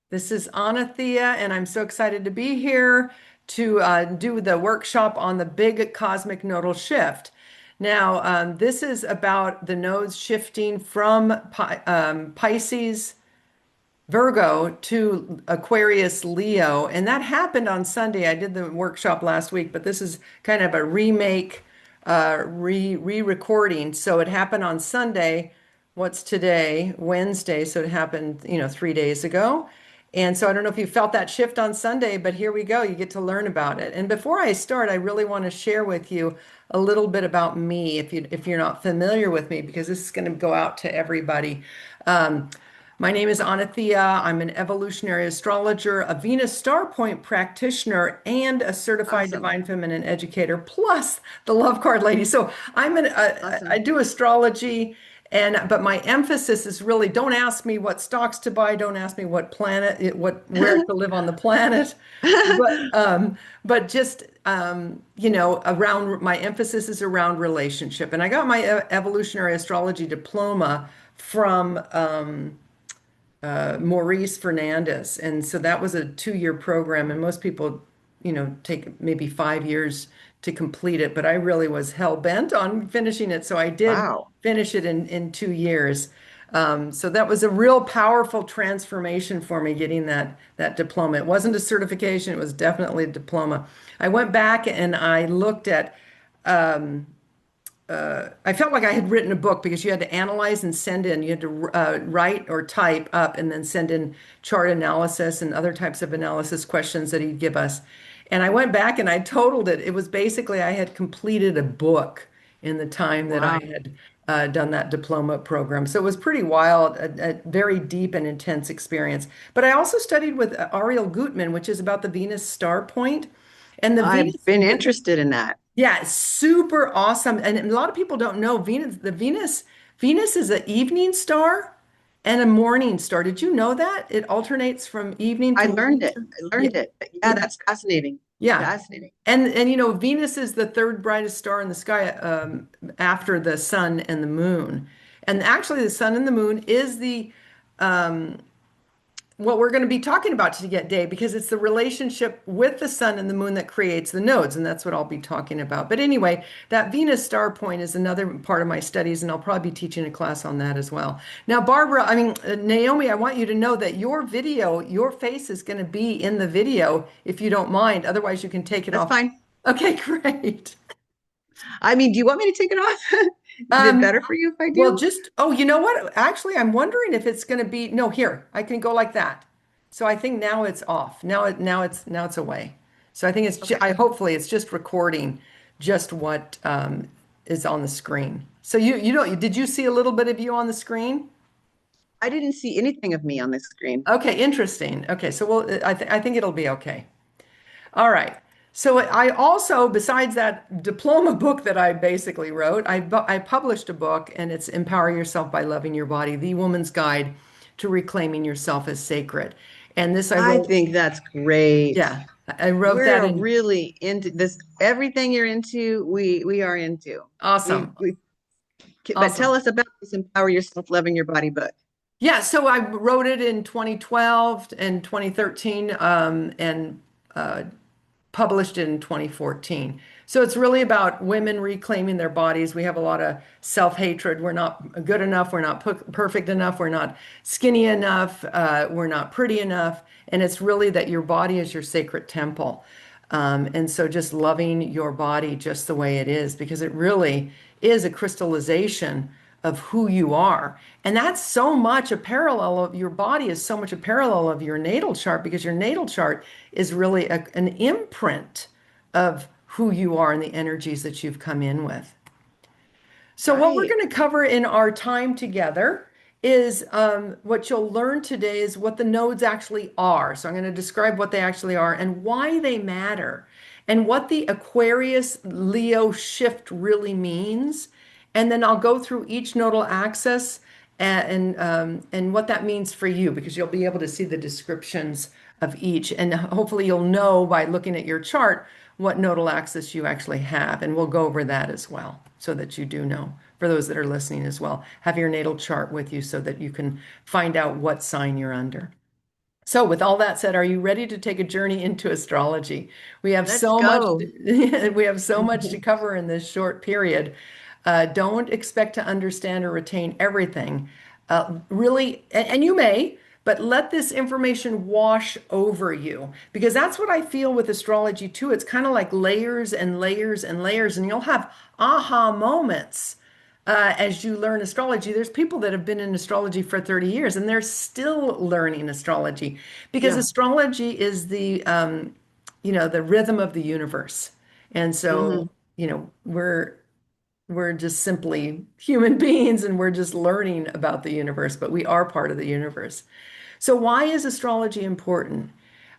This is Anna-Thea, and I'm so excited to be here to do the workshop on the big cosmic nodal shift. Now, this is about the nodes shifting from Pisces, Virgo to Aquarius, Leo, and that happened on Sunday. I did the workshop last week, but this is kind of a remake, re-recording. So it happened on Sunday. What's today? Wednesday. So it happened, 3 days ago. And so I don't know if you felt that shift on Sunday, but here we go. You get to learn about it. And before I start, I really want to share with you a little bit about me, if you're not familiar with me, because this is going to go out to everybody. Um, my name is Anna-Thea. I'm an evolutionary astrologer, a Venus star point practitioner, and a certified Awesome. divine feminine educator, plus the love card lady. So I Awesome. do astrology, but my emphasis is really don't ask me what stocks to buy, don't ask me what where to live on the planet, but just around my emphasis is around relationship. And I got my evolutionary astrology diploma from Maurice Fernandez. And so that was a 2 year program. And most people, take maybe 5 years to complete it. But I really was hell bent on finishing it. So I did Wow. finish it in 2 years. So that was a real powerful transformation for me getting that diploma. It wasn't a certification, it was definitely a diploma. I went back and I looked at I felt like I had written a book because you had to analyze and send in. You had to write or type up and then send in chart analysis and other types of analysis questions that he'd give us. And I went back and I totaled it. It was basically I had completed a book in the time that I Wow. had done that diploma program. So it was pretty wild, a very deep and intense experience. But I also studied with Ariel Gutman, which is about the Venus star point. And the I've Venus, been interested in that. yeah, it's super awesome. And a lot of people don't know Venus is an evening star and a morning star. Did you know that? It alternates from evening I to learned morning. it. I Yeah, learned it. Yeah, yeah, that's fascinating. yeah. Fascinating. And Venus is the third brightest star in the sky after the sun and the moon. And actually the sun and the moon is the what we're going to be talking about today because it's the relationship with the sun and the moon that creates the nodes, and that's what I'll be talking about. But anyway, that Venus star point is another part of my studies, and I'll probably be teaching a class on that as well. Now, Naomi, I want you to know that your video, your face is going to be in the video if you don't mind. Otherwise, you can take it That's off. fine. Okay, great. I mean, do you want me to take it off? Is it Um, better for you if I well, do? oh, you know what? Actually, I'm wondering if it's going to be, no, here, I can go like that. So I think now it's off. Now it's away. So I think Okay. I hopefully it's just recording just what is on the screen. So did you see a little bit of you on the screen? I didn't see anything of me on the screen. Okay, interesting. Okay, so I think it'll be okay. All right. So I also, besides that diploma book that I basically wrote, I published a book and it's Empower Yourself by Loving Your Body, The Woman's Guide to Reclaiming Yourself as Sacred. And this I I wrote, think that's great. yeah, I wrote that We're in really into this. Everything you're into, we are into. awesome. We but tell Awesome. us about this Empower Yourself, Loving Your Body book. Yeah, so I wrote it in 2012 and 2013 and uh, published in 2014. So it's really about women reclaiming their bodies. We have a lot of self-hatred. We're not good enough. We're not perfect enough. We're not skinny enough. We're not pretty enough. And it's really that your body is your sacred temple. And so just loving your body just the way it is, because it really is a crystallization of who you are. And that's so much a parallel of your body is so much a parallel of your natal chart because your natal chart is really an imprint of who you are and the energies that you've come in with. So, what we're Right. going to cover in our time together is what you'll learn today is what the nodes actually are. So, I'm going to describe what they actually are and why they matter, and what the Aquarius Leo shift really means. And then I'll go through each nodal axis and what that means for you, because you'll be able to see the descriptions of each. And hopefully, you'll know by looking at your chart what nodal axis you actually have. And we'll go over that as well so that you do know. For those that are listening as well, have your natal chart with you so that you can find out what sign you're under. So, with all that said, are you ready to take a journey into astrology? We have Let's so much go. we have so much to cover in this short period. Don't expect to understand or retain everything. Really, and you may, but let this information wash over you because that's what I feel with astrology too. It's kind of like layers and layers and layers, and you'll have aha moments as you learn astrology. There's people that have been in astrology for 30 years and they're still learning astrology because Yeah. astrology is the rhythm of the universe. And Hmm. so, we're just simply human beings and we're just learning about the universe, but we are part of the universe. So, why is astrology important?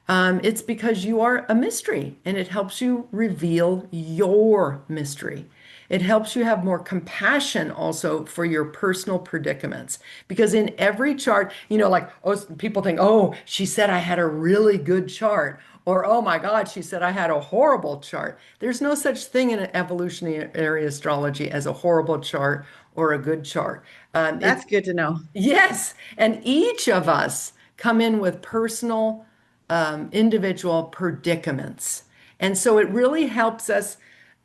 It's because you are a mystery and it helps you reveal your mystery. It helps you have more compassion also for your personal predicaments. Because in every chart, like, oh, people think, oh, she said I had a really good chart. Or, oh my God, she said I had a horrible chart. There's no such thing in evolutionary astrology as a horrible chart or a good chart. That's good to know. Yes, and each of us come in with personal, individual predicaments. And so it really helps us,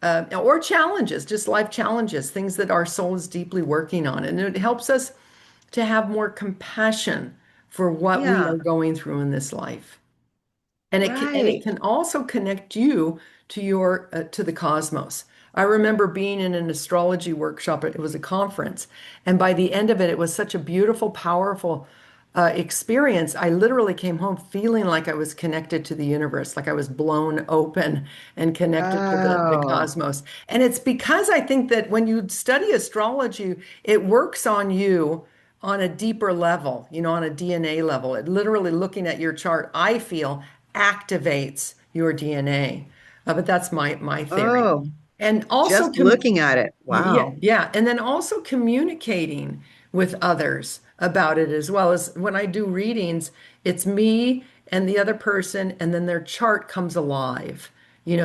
or challenges, just life challenges, things that our soul is deeply working on. And it helps us to have more compassion for what we Yeah. are going through in this life. And it Right. can also connect you to your to the cosmos. I remember being in an astrology workshop. It was a conference, and by the end of it, it was such a beautiful, powerful experience. I literally came home feeling like I was connected to the universe, like I was blown open and connected to the Oh. cosmos. And it's because I think that when you study astrology, it works on you on a deeper level, on a DNA level. It literally looking at your chart, I feel activates your DNA. But that's my theory. Oh, And also, just looking at it. yeah, Wow. yeah, and then also communicating with others about it as well as when I do readings, it's me and the other person, and then their chart comes alive.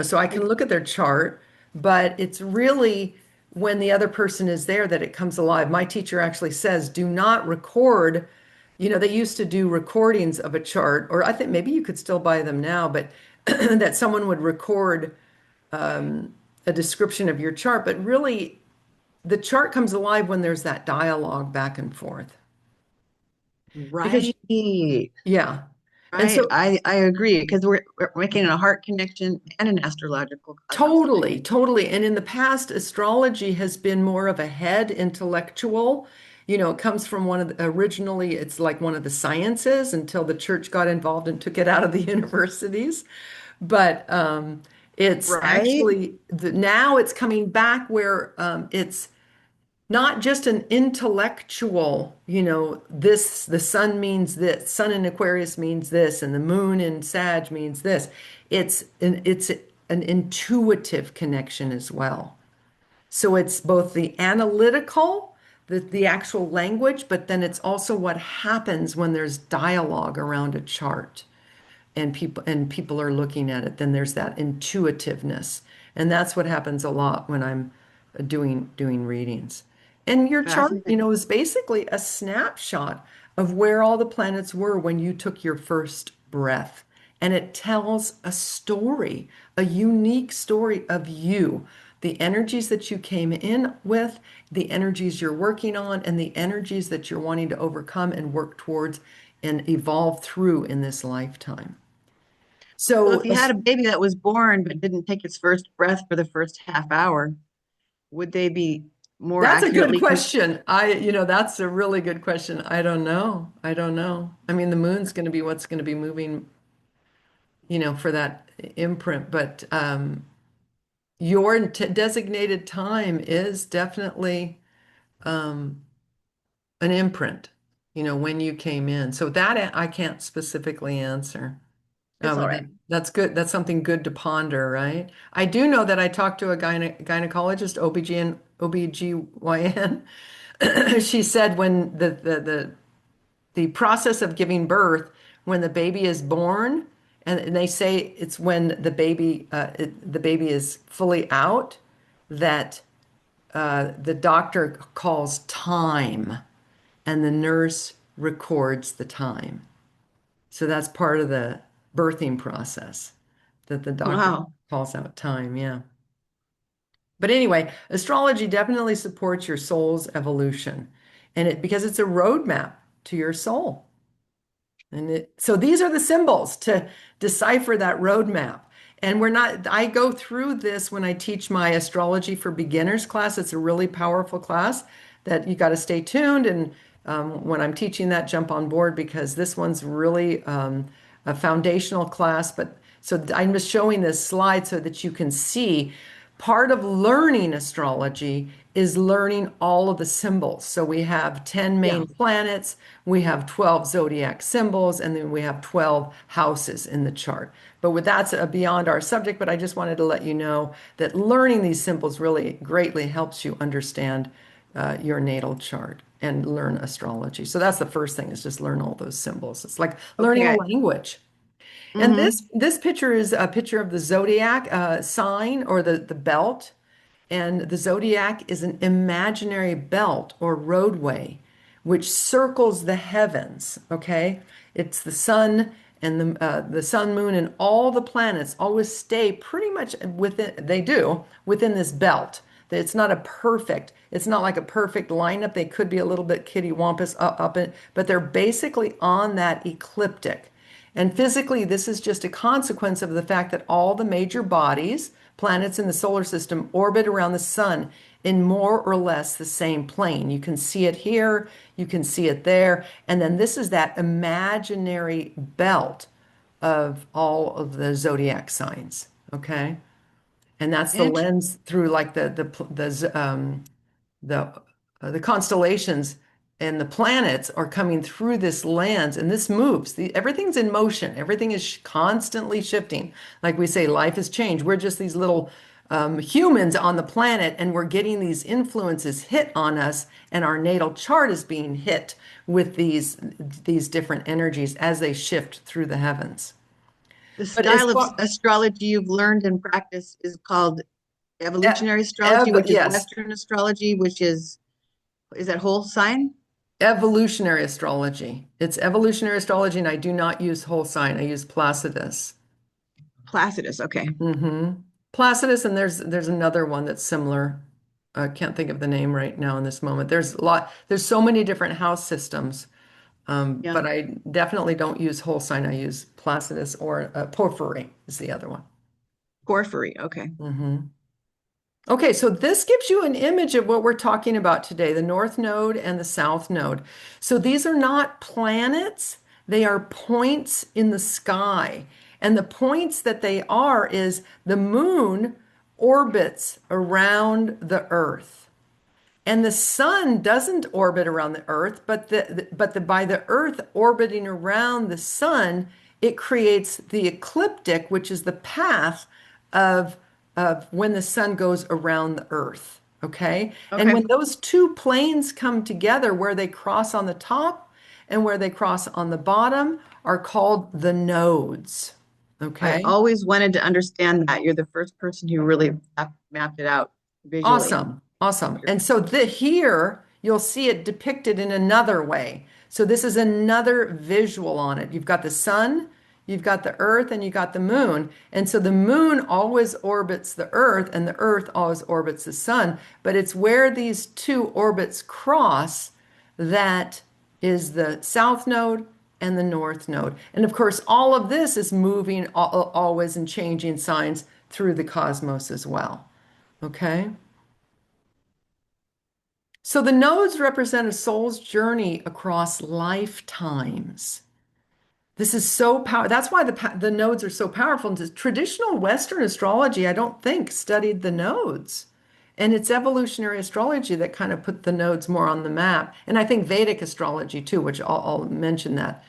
So I can look at their chart, but it's really when the other person is there that it comes alive. My teacher actually says, do not record. They used to do recordings of a chart, or I think maybe you could still buy them now, but that someone would record a description of your chart, but really the chart comes alive when there's that dialogue back and forth. Because, Right. yeah. And Right. so I agree because we're making a heart connection and an astrological cosmos totally, connection. totally. And in the past, astrology has been more of a head intellectual. It comes from originally, it's like one of the sciences until the church got involved and took it out of the universities. But it's Right. actually, now it's coming back where it's not just an intellectual, the sun means this, sun in Aquarius means this, and the moon in Sag means this. It's an intuitive connection as well. So it's both the analytical, the actual language, but then it's also what happens when there's dialogue around a chart and people are looking at it, then there's that intuitiveness. And that's what happens a lot when I'm doing readings. And your chart, Fascinating. is basically a snapshot of where all the planets were when you took your first breath. And it tells a story, a unique story of you, the energies that you came in with, the energies you're working on, and the energies that you're wanting to overcome and work towards and evolve through in this lifetime. So if So you had a baby that was born but didn't take its first breath for the first half hour, would they be more that's a good accurately question. That's a really good question. I don't know. I don't know. I mean, the moon's going to be what's going to be moving, for that imprint, but your designated time is definitely an imprint, when you came in. So that I can't specifically answer. It's all But right. that's good. That's something good to ponder, right? I do know that I talked to a gynecologist, OBGYN. She said when the process of giving birth, when the baby is born, and they say it's when the baby is fully out, that the doctor calls time, and the nurse records the time. So that's part of the birthing process that the doctor Wow. calls out time. Yeah. But anyway, astrology definitely supports your soul's evolution and because it's a roadmap to your soul. So these are the symbols to decipher that roadmap. And I go through this when I teach my astrology for beginners class. It's a really powerful class that you got to stay tuned. And when I'm teaching that, jump on board because this one's really a foundational class. But so I'm just showing this slide so that you can see part of learning astrology is learning all of the symbols. So we have 10 Yeah. main planets, we have 12 zodiac symbols, and then we have 12 houses in the chart. That's beyond our subject, but I just wanted to let you know that learning these symbols really greatly helps you understand your natal chart and learn astrology. So that's the first thing is just learn all those symbols. It's like learning a Okay. language. And Mm-hmm. this picture is a picture of the zodiac sign or the belt. And the zodiac is an imaginary belt or roadway which circles the heavens. Okay, it's the sun and the sun, moon, and all the planets always stay pretty much within. They do within this belt. It's not a perfect. It's not like a perfect lineup. They could be a little bit kittywampus up in, but they're basically on that ecliptic. And physically, this is just a consequence of the fact that all the major bodies, planets in the solar system, orbit around the sun in more or less the same plane. You can see it here, you can see it there. And then this is that imaginary belt of all of the zodiac signs. Okay. And that's the Int lens through like the the constellations and the planets are coming through this lens and this moves. Everything's in motion. Everything is constantly shifting. Like we say, life has changed. We're just these little humans on the planet and we're getting these influences hit on us and our natal chart is being hit with these different energies as they shift through the heavens. The But as style of far, astrology you've learned and practiced is called evolutionary astrology, which is yes, Western astrology, which is that whole sign? evolutionary astrology. It's evolutionary astrology, and I do not use whole sign. I use Placidus. Placidus. Okay. hmm Placidus, and there's another one that's similar. I can't think of the name right now in this moment. There's so many different house systems, Yeah. but I definitely don't use whole sign. I use Placidus or Porphyry is the other one. Porphyry. Okay. hmm Okay, so this gives you an image of what we're talking about today, the North Node and the South Node. So these are not planets, they are points in the sky. And the points that they are is the moon orbits around the Earth. And the sun doesn't orbit around the earth, but by the earth orbiting around the sun, it creates the ecliptic, which is the path of when the sun goes around the earth. Okay? And Okay. when those two planes come together, where they cross on the top and where they cross on the bottom, are called the nodes. I Okay? always wanted to understand that. You're the first person who really mapped it out visually. Awesome. Awesome. And so here you'll see it depicted in another way. So this is another visual on it. You've got the sun, you've got the earth, and you got the moon. And so the moon always orbits the earth and the earth always orbits the sun. But it's where these two orbits cross that is the south node and the north node. And of course, all of this is moving always and changing signs through the cosmos as well. Okay? So the nodes represent a soul's journey across lifetimes. This is so powerful. That's why the nodes are so powerful. And traditional Western astrology, I don't think, studied the nodes. And it's evolutionary astrology that kind of put the nodes more on the map. And I think Vedic astrology too, which I'll mention that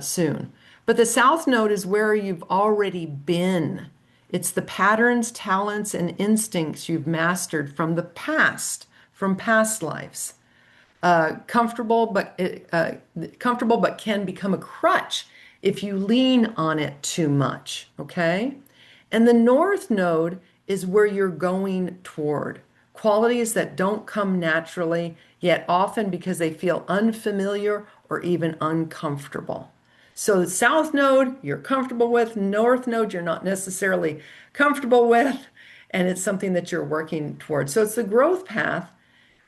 soon. But the South Node is where you've already been. It's the patterns, talents, and instincts you've mastered from the past, from past lives. Comfortable, comfortable, but can become a crutch if you lean on it too much. Okay, and the North Node is where you're going toward qualities that don't come naturally, yet often because they feel unfamiliar or even uncomfortable. So the south node you're comfortable with, north node you're not necessarily comfortable with, and it's something that you're working towards. So it's the growth path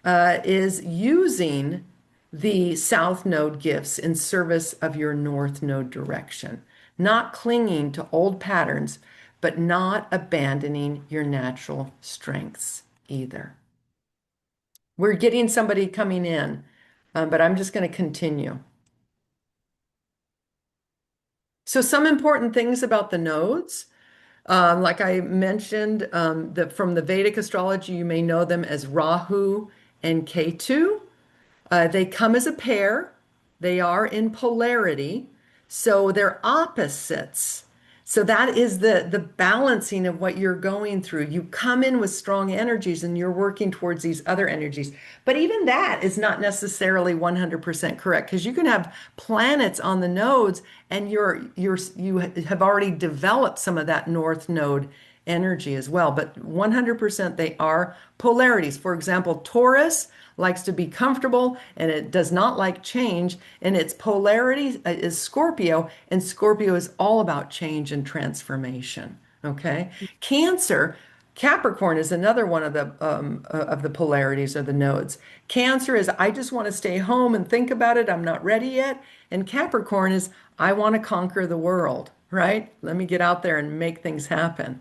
is using the south node gifts in service of your north node direction, not clinging to old patterns, but not abandoning your natural strengths either. We're getting somebody coming in, but I'm just going to continue. So some important things about the nodes. Like I mentioned, from the Vedic astrology, you may know them as Rahu and Ketu. They come as a pair. They are in polarity, so they're opposites. So that is the balancing of what you're going through. You come in with strong energies and you're working towards these other energies. But even that is not necessarily 100% correct because you can have planets on the nodes and you have already developed some of that north node energy as well. But 100% they are polarities. For example, Taurus likes to be comfortable and it does not like change. And its polarity is Scorpio, and Scorpio is all about change and transformation. Okay. Cancer, Capricorn is another one of the polarities or the nodes. Cancer is I just want to stay home and think about it. I'm not ready yet. And Capricorn is I want to conquer the world, right? Let me get out there and make things happen.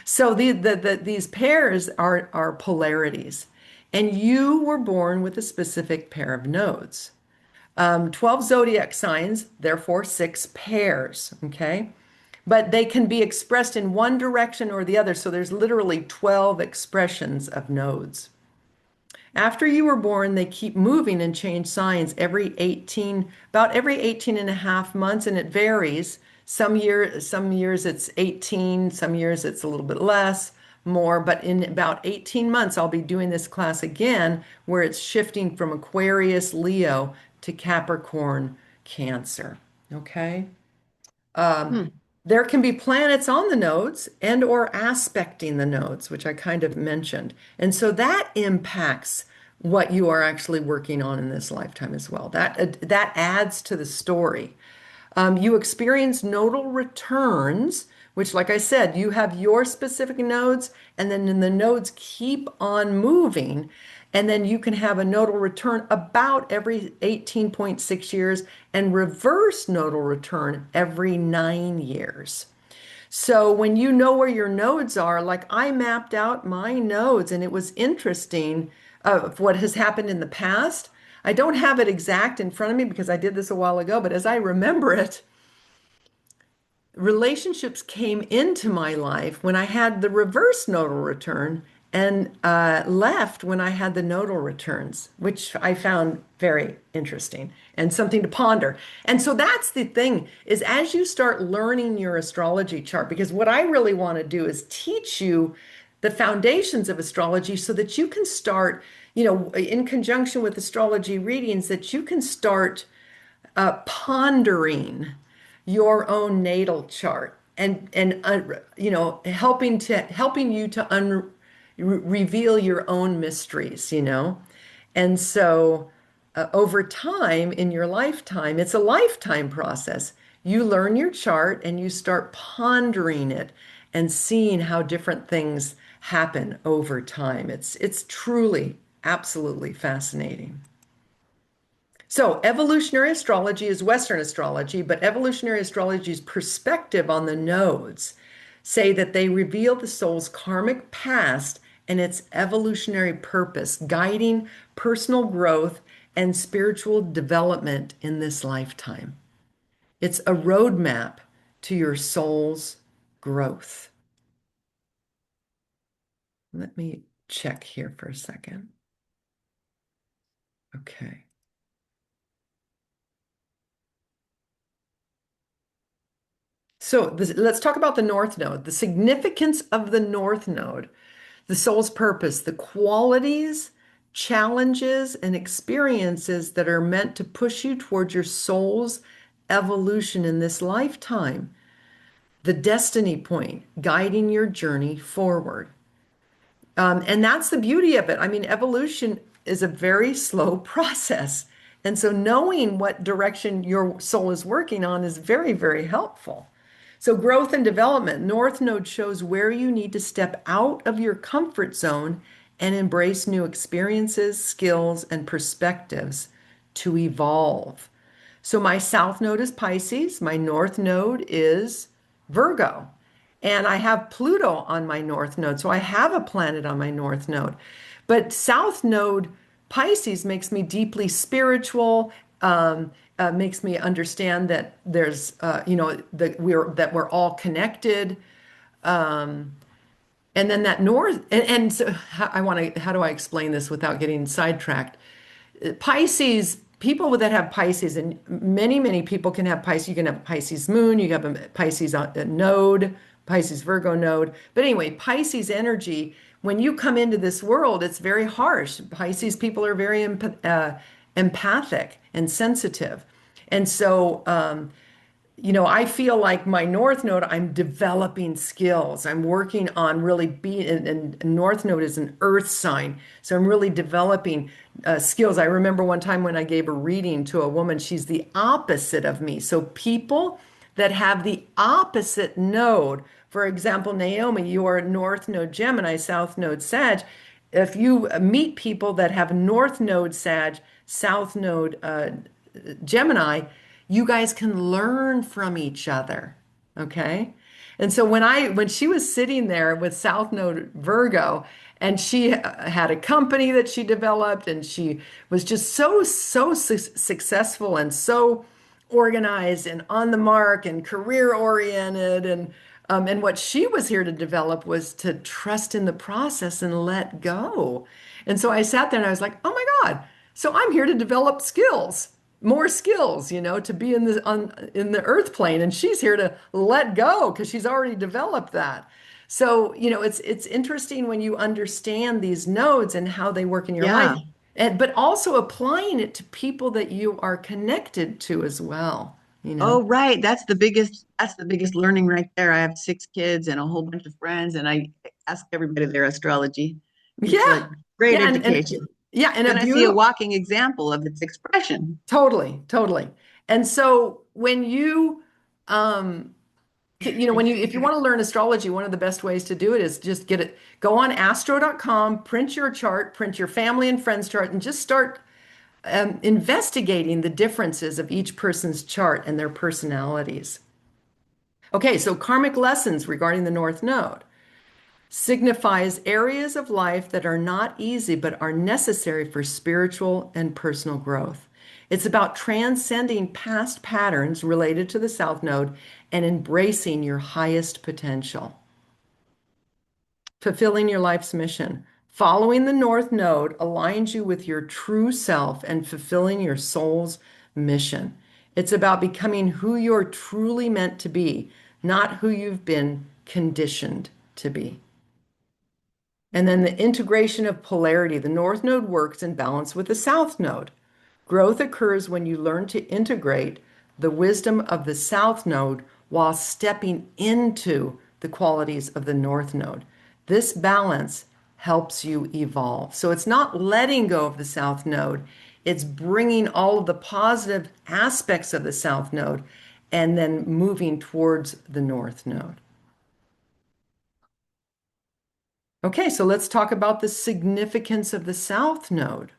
So these pairs are polarities. And you were born with a specific pair of nodes. 12 zodiac signs, therefore 6 pairs, okay? But they can be expressed in one direction or the other. So there's literally 12 expressions of nodes. After you were born, they keep moving and change signs about every 18 and a half months, and it varies. Some years it's 18, some years it's a little bit less, more, but in about 18 months, I'll be doing this class again where it's shifting from Aquarius, Leo to Capricorn, Cancer. Okay. Hmm. There can be planets on the nodes and or aspecting the nodes, which I kind of mentioned. And so that impacts what you are actually working on in this lifetime as well. That adds to the story. You experience nodal returns, which, like I said, you have your specific nodes, and then the nodes keep on moving. And then you can have a nodal return about every 18.6 years and reverse nodal return every 9 years. So when you know where your nodes are, like I mapped out my nodes, and it was interesting of what has happened in the past. I don't have it exact in front of me because I did this a while ago, but as I remember it, relationships came into my life when I had the reverse nodal return and left when I had the nodal returns, which I found very interesting and something to ponder. And so that's the thing is as you start learning your astrology chart, because what I really want to do is teach you the foundations of astrology so that you can start, in conjunction with astrology readings, that you can start pondering your own natal chart and helping you to reveal your own mysteries. And so over time in your lifetime, it's a lifetime process. You learn your chart and you start pondering it and seeing how different things happen over time. It's truly absolutely fascinating. So, evolutionary astrology is Western astrology, but evolutionary astrology's perspective on the nodes say that they reveal the soul's karmic past and its evolutionary purpose, guiding personal growth and spiritual development in this lifetime. It's a roadmap to your soul's growth. Let me check here for a second. Okay. So let's talk about the North Node, the significance of the North Node, the soul's purpose, the qualities, challenges, and experiences that are meant to push you towards your soul's evolution in this lifetime, the destiny point, guiding your journey forward. And that's the beauty of it. I mean, evolution is a very slow process. And so knowing what direction your soul is working on is very, very helpful. So growth and development, North Node shows where you need to step out of your comfort zone and embrace new experiences, skills, and perspectives to evolve. So my South Node is Pisces, my North Node is Virgo. And I have Pluto on my North Node. So I have a planet on my North Node. But South Node Pisces makes me deeply spiritual, makes me understand that there's, that we're all connected. And then that North, and so how do I explain this without getting sidetracked? Pisces, people that have Pisces, and many, many people can have Pisces. You can have Pisces moon, you have a Pisces node, Pisces Virgo node. But anyway, Pisces energy, when you come into this world, it's very harsh. Pisces people are very empathic and sensitive. And so, I feel like my North Node, I'm developing skills. I'm working on really being, and North Node is an earth sign. So I'm really developing skills. I remember one time when I gave a reading to a woman, she's the opposite of me. So people that have the opposite node, for example, Naomi, you are North Node Gemini, South Node Sag. If you meet people that have North Node Sag, South Node Gemini, you guys can learn from each other. Okay. And so when she was sitting there with South Node Virgo, and she had a company that she developed, and she was just so successful and so organized and on the mark and career oriented, and what she was here to develop was to trust in the process and let go. And so I sat there and I was like, oh my God, so I'm here to develop skills, more skills, to be in the earth plane, and she's here to let go because she's already developed that. So, it's interesting when you understand these nodes and how they work in your life, Yeah. but also applying it to people that you are connected to as well. Oh, right. That's the biggest learning right there. I have 6 kids and a whole bunch of friends, and I ask everybody their astrology. It's a Yeah. great Yeah, and education. yeah, and a Then I see a beautiful, walking example of its expression. totally, totally. And so when you um if you want to learn astrology, one of the best ways to do it is just go on astro.com, print your chart, print your family and friends chart, and just start investigating the differences of each person's chart and their personalities. Okay, so karmic lessons regarding the North Node signifies areas of life that are not easy but are necessary for spiritual and personal growth. It's about transcending past patterns related to the South Node and embracing your highest potential. Fulfilling your life's mission. Following the North Node aligns you with your true self and fulfilling your soul's mission. It's about becoming who you're truly meant to be, not who you've been conditioned to be. And then the integration of polarity. The North Node works in balance with the South Node. Growth occurs when you learn to integrate the wisdom of the South Node while stepping into the qualities of the North Node. This balance helps you evolve. So it's not letting go of the South Node, it's bringing all of the positive aspects of the South Node and then moving towards the North Node. Okay, so let's talk about the significance of the South Node.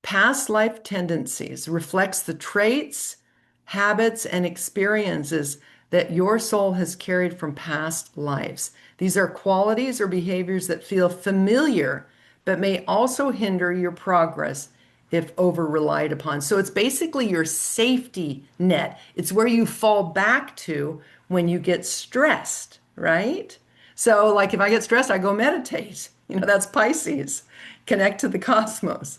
Past life tendencies reflects the traits, habits, and experiences that your soul has carried from past lives. These are qualities or behaviors that feel familiar, but may also hinder your progress if over relied upon. So it's basically your safety net. It's where you fall back to when you get stressed, right? So, like if I get stressed, I go meditate. That's Pisces, connect to the cosmos.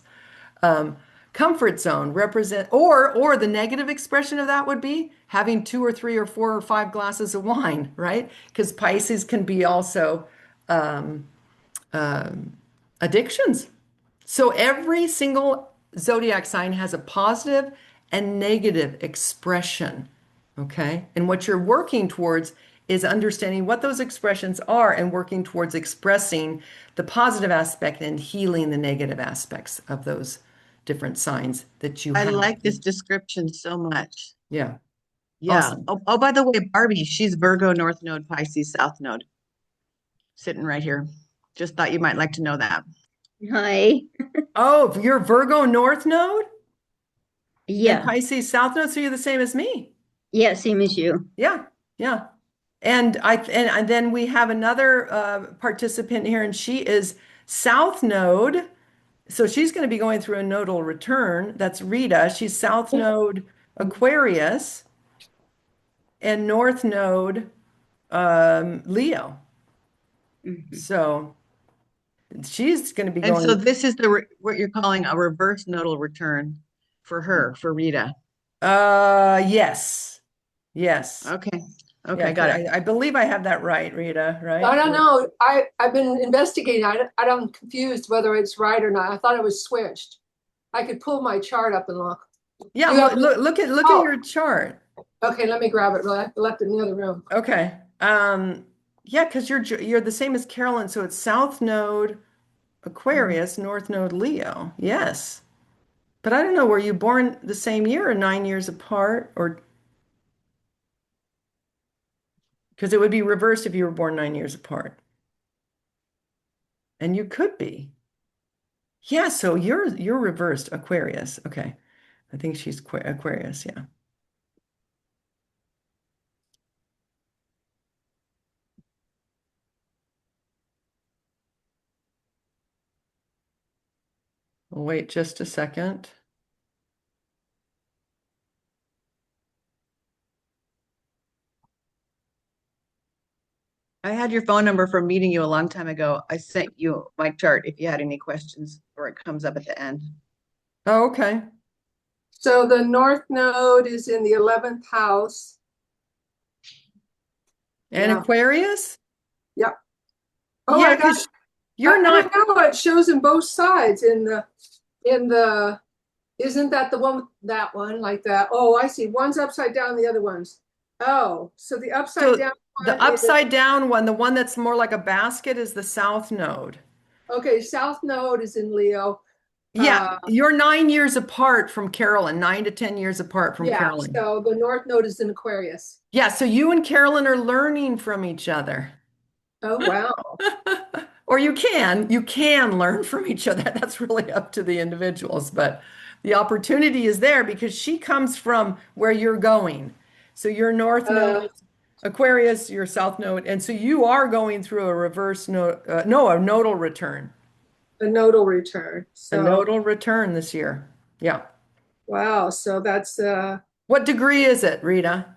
Comfort zone represent, or the negative expression of that would be having 2 or 3 or 4 or 5 glasses of wine, right? Because Pisces can be also addictions. So every single zodiac sign has a positive and negative expression. Okay. And what you're working towards is understanding what those expressions are and working towards expressing the positive aspect and healing the negative aspects of those different signs that you I have. like this description so much. Yeah, Yeah. awesome. Oh, by the way, Barbie, she's Virgo, North Node, Pisces, South Node, sitting right here. Just thought you might like to know that. Hi. Oh, you're Virgo North Node and Yeah. Pisces South Node, so you're the same as me. Yeah, same as you. Yeah, yeah. And then we have another participant here, and she is South Node. So she's going to be going through a nodal return. That's Rita. She's South Node Aquarius and North Node Leo. Mhm. So she's going to be And so going. this is what you're calling a reverse nodal return for her, for Rita. Yes, yes, Okay. yeah. Okay, got it. I believe I have that right, Rita. Right? I don't know. I've been investigating. I'm confused whether it's right or not. I thought it was switched. I could pull my chart up and look. Yeah. You have- Look at Oh. your chart. Okay, let me grab it. I left it in the other room. Okay. Yeah, because you're the same as Carolyn, so it's South Node Aquarius, North Node Leo. Yes. But I don't know, were you born the same year or 9 years apart? Or because it would be reversed if you were born 9 years apart. And you could be. Yeah, so you're reversed Aquarius. Okay. I think she's Aquarius, yeah. Wait just a second. I had your phone number from meeting you a long time ago. I sent you my chart if you had any questions, or it comes up at the end. Oh, okay. So the North Node is in the 11th house. And Yeah. Aquarius? Yep. Oh, Yeah, I got. because you're I not. don't know. It shows in both sides. In the. Isn't that the one? That one like that? Oh, I see. One's upside down. The other one's. Oh, so the upside So down the one is. upside down one, the one that's more like a basket, is the South Node. Okay, South Node is in Leo. Yeah, you're 9 years apart from Carolyn, 9 to 10 years apart from Yeah, Carolyn. so the North Node is in Aquarius. Yeah, so you and Carolyn are learning from each other. Oh, wow. Or you can learn from each other. That's really up to the individuals, but the opportunity is there because she comes from where you're going. So your North Node, Aquarius, your South Node, and so you are going through a reverse node, no, a nodal return. A nodal return. A So, nodal return this year. Yeah. wow. So that's What degree is it, Rita?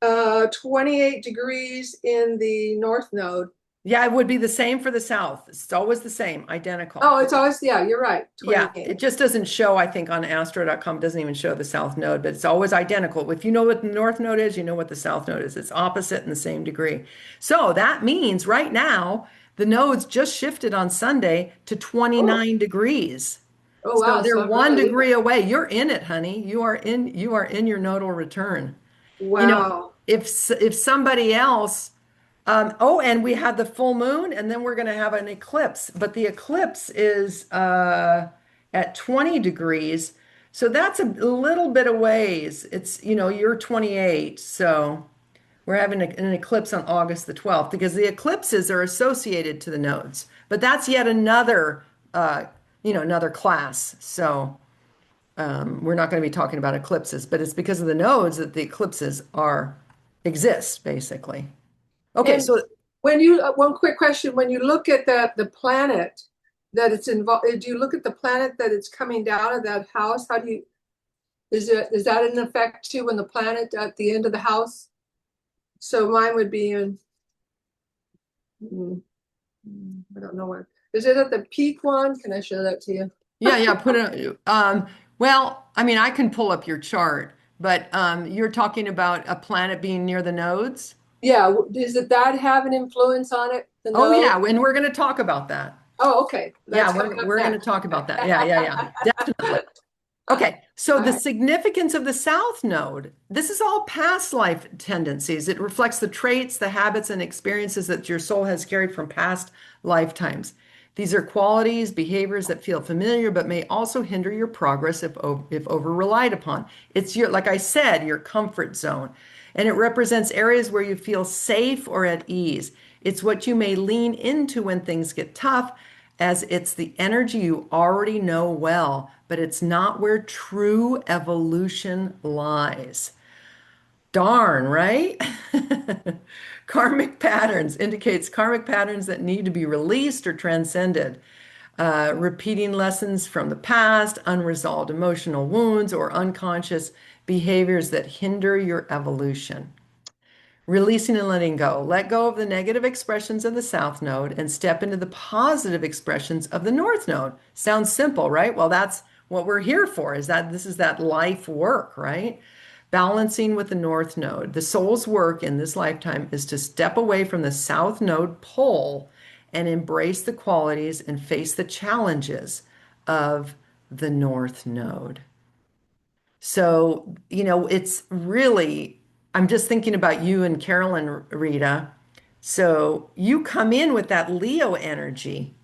28 degrees in the North Node. Yeah, it would be the same for the South. It's always the same, identical. Oh, it's always, yeah, you're right. Yeah, 28. it just doesn't show, I think, on astro.com. It doesn't even show the South Node, but it's always identical. If you know what the North Node is, you know what the South Node is. It's opposite in the same degree. So that means right now, the nodes just shifted on Sunday to 29 degrees. Oh, So wow. they're So I'm 1 degree really, away. You're in it, honey. You are in your nodal return. You know, wow. if somebody else, oh, and we had the full moon, and then we're going to have an eclipse. But the eclipse is at 20 degrees, so that's a little bit of ways. It's, you're 28, so we're having an eclipse on August the 12th because the eclipses are associated to the nodes. But that's yet another, another class. So we're not going to be talking about eclipses, but it's because of the nodes that the eclipses exist, basically. Okay, And so when you, one quick question, when you look at the planet that it's involved, do you look at the planet that it's coming down of that house? How do you, is that an effect too when the planet at the end of the house? So mine would be in, I don't know what, is it at the peak one? Can I show that to you? yeah, put it. Well, I mean, I can pull up your chart, but you're talking about a planet being near the nodes. Yeah, does that have an influence on it? The Oh node? yeah, and we're going to talk about that. Oh, okay. Yeah, That's coming up we're going to next. talk about that. Yeah, definitely. Okay, so All the right. significance of the South Node, this is all past life tendencies. It reflects the traits, the habits, and experiences that your soul has carried from past lifetimes. These are qualities, behaviors that feel familiar, but may also hinder your progress if over relied upon. It's your, like I said, your comfort zone. And it represents areas where you feel safe or at ease. It's what you may lean into when things get tough, as it's the energy you already know well, but it's not where true evolution lies. Darn, right? Karmic patterns indicates karmic patterns that need to be released or transcended. Repeating lessons from the past, unresolved emotional wounds, or unconscious behaviors that hinder your evolution. Releasing and letting go. Let go of the negative expressions of the South Node and step into the positive expressions of the North Node. Sounds simple, right? Well, that's what we're here for, is that this is that life work, right? Balancing with the North Node. The soul's work in this lifetime is to step away from the South Node pull and embrace the qualities and face the challenges of the North Node. So, it's really, I'm just thinking about you and Carolyn, Rita. So you come in with that Leo energy,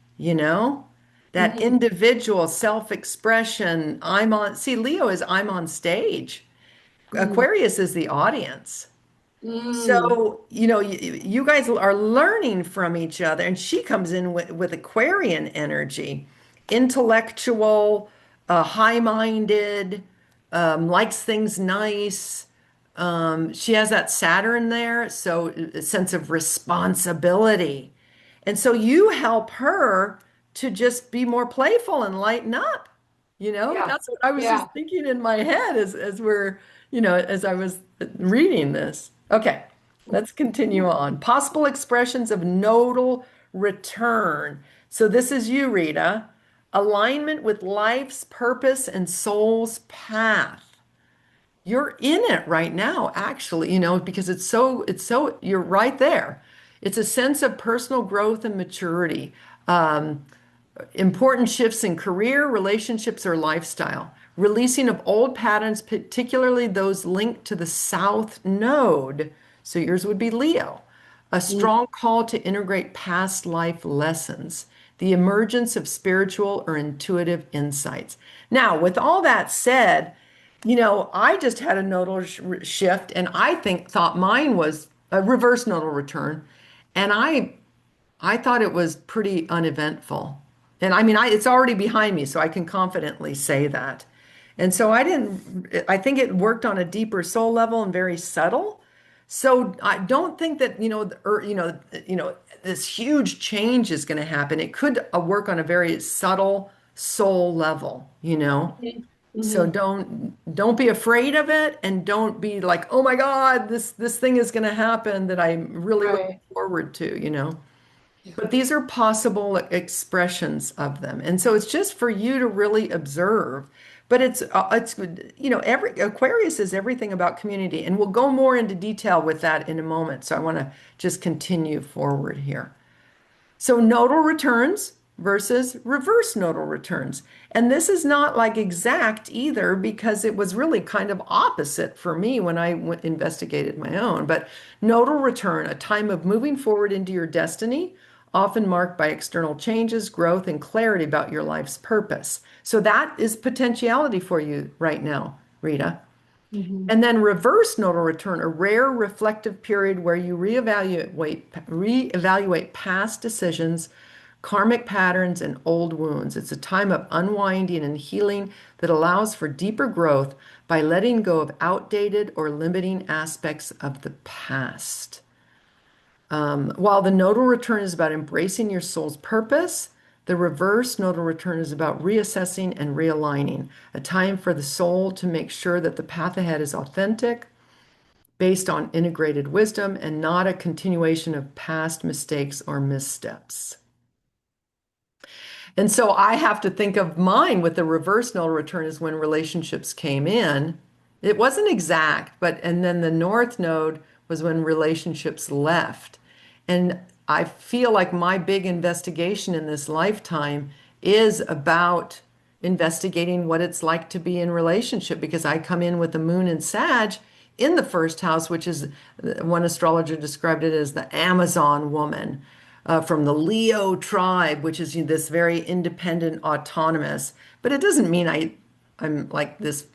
that individual self-expression. Leo is I'm on stage. Aquarius is the audience. So, you guys are learning from each other, and she comes in with Aquarian energy, intellectual, high-minded, likes things nice. She has that Saturn there, so a sense of responsibility. And so you help her to just be more playful and lighten up. Yeah. That's what I was Yeah. just thinking in my head as we're, as I was reading this. Okay, let's continue on. Possible expressions of nodal return. So this is you, Rita. Alignment with life's purpose and soul's path. You're in it right now, actually, because you're right there. It's a sense of personal growth and maturity. Important shifts in career, relationships, or lifestyle. Releasing of old patterns, particularly those linked to the South Node. So yours would be Leo. A strong call to integrate past life lessons. The emergence of spiritual or intuitive insights. Now, with all that said, I just had a nodal shift, and thought mine was a reverse nodal return, and I thought it was pretty uneventful. And I mean, it's already behind me, so I can confidently say that. And so I think it worked on a deeper soul level and very subtle. So I don't think that, this huge change is going to happen. It could work on a very subtle soul level, So don't be afraid of it, and don't be like, oh my God, this thing is going to happen that I'm really looking Right. forward to. But these are possible expressions of them. And so it's just for you to really observe. But every Aquarius is everything about community, and we'll go more into detail with that in a moment. So I want to just continue forward here. So nodal returns versus reverse nodal returns. And this is not like exact either, because it was really kind of opposite for me when I investigated my own. But nodal return, a time of moving forward into your destiny, often marked by external changes, growth, and clarity about your life's purpose. So that is potentiality for you right now, Rita. And then reverse nodal return, a rare reflective period where you reevaluate past decisions, karmic patterns, and old wounds. It's a time of unwinding and healing that allows for deeper growth by letting go of outdated or limiting aspects of the past. While the nodal return is about embracing your soul's purpose, the reverse nodal return is about reassessing and realigning, a time for the soul to make sure that the path ahead is authentic, based on integrated wisdom, and not a continuation of past mistakes or missteps. And so I have to think of mine with the reverse nodal return is when relationships came in. It wasn't exact, and then the North Node was when relationships left. And I feel like my big investigation in this lifetime is about investigating what it's like to be in relationship, because I come in with the moon in Sag in the first house, which is, one astrologer described it as the Amazon woman. from the Leo tribe, which is this very independent, autonomous. But it doesn't mean I'm like this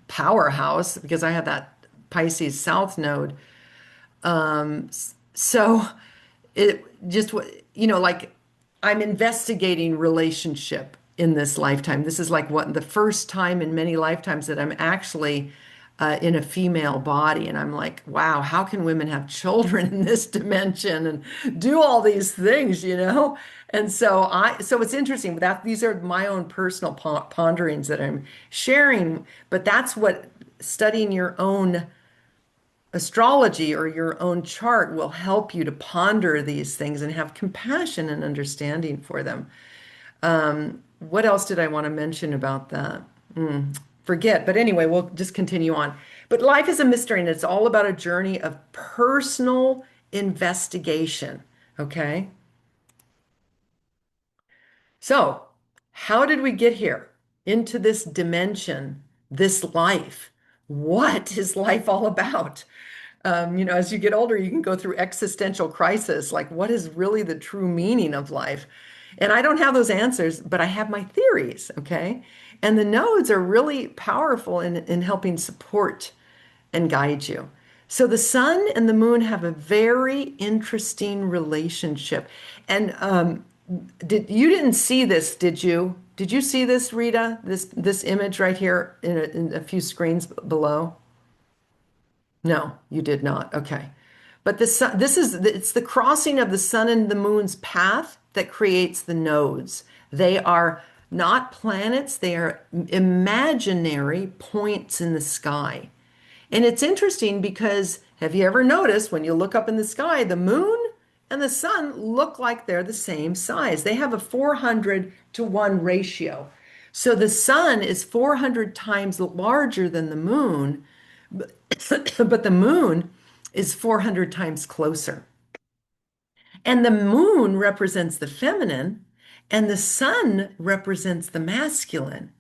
powerhouse because I have that Pisces South node. So it just, like I'm investigating relationship in this lifetime. This is like the first time in many lifetimes that I'm actually in a female body. And I'm like, wow, how can women have children in this dimension and do all these things, And so it's interesting that these are my own personal ponderings that I'm sharing, but that's what studying your own astrology or your own chart will help you to ponder these things and have compassion and understanding for them. What else did I want to mention about that? Forget, but anyway, we'll just continue on. But life is a mystery, and it's all about a journey of personal investigation. Okay? So, how did we get here into this dimension, this life? What is life all about? As you get older, you can go through existential crisis, like what is really the true meaning of life? And I don't have those answers, but I have my theories, okay? And the nodes are really powerful in helping support and guide you. So the sun and the moon have a very interesting relationship. And you didn't see this, did you? Did you see this, Rita? This image right here in a few screens below? No, you did not. Okay. But the sun, it's the crossing of the sun and the moon's path that creates the nodes. They are not planets, they are imaginary points in the sky. And it's interesting because have you ever noticed when you look up in the sky, the moon and the sun look like they're the same size? They have a 400-to-1 ratio. So the sun is 400 times larger than the moon, but the moon is 400 times closer. And the moon represents the feminine, and the sun represents the masculine.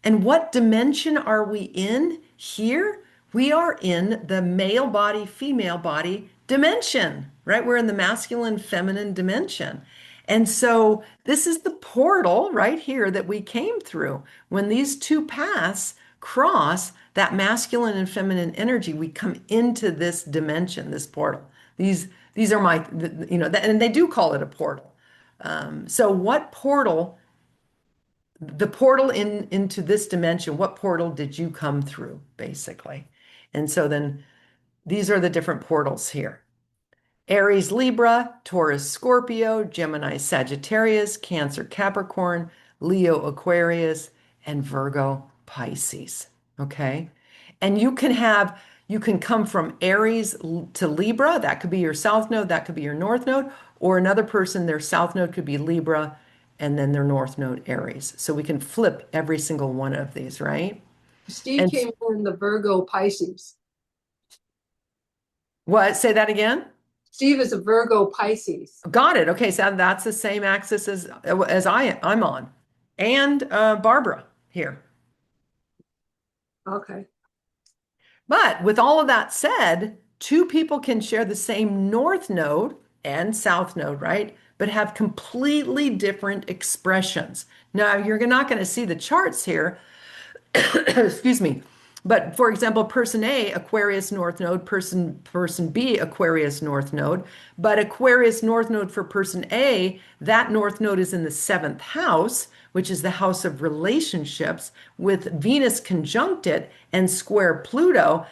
And what dimension are we in here? We are in the male body, female body dimension, right? We're in the masculine, feminine dimension. And so this is the portal right here that we came through. When these two paths cross that masculine and feminine energy, we come into this dimension, this portal. These are my, and they do call it a portal. So what portal, the portal into this dimension, what portal did you come through, basically? And so then these are the different portals here. Aries, Libra, Taurus, Scorpio, Gemini, Sagittarius, Cancer, Capricorn, Leo, Aquarius, and Virgo, Pisces. Okay. And you can come from Aries to Libra. That could be your south node. That could be your north node. Or another person, their south node could be Libra and then their north node Aries. So we can flip every single one of these, right? Steve came in the Virgo Pisces. What? Say that again? Steve is a Virgo Pisces. Got it. Okay, so that's the same axis as I'm on. And Barbara here. Okay. But with all of that said, two people can share the same north node and south node, right? But have completely different expressions. Now, you're not going to see the charts here. Excuse me. But for example, person A, Aquarius North Node, person B, Aquarius North Node. But Aquarius North Node for person A, that North Node is in the 7th house, which is the house of relationships, with Venus conjunct it and square Pluto.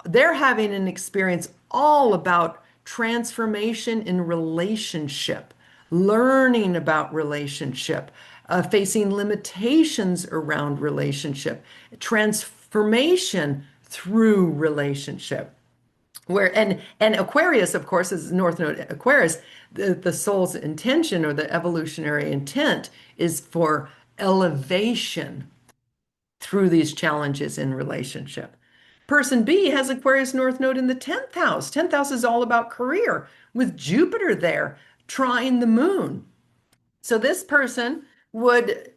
They're having an experience all about transformation in relationship, learning about relationship, facing limitations around relationship, transformation through relationship. And Aquarius, of course, is North Node Aquarius. The soul's intention or the evolutionary intent is for elevation through these challenges in relationship. Person B has Aquarius North Node in the 10th house. 10th house is all about career with Jupiter there trying the moon. So this person would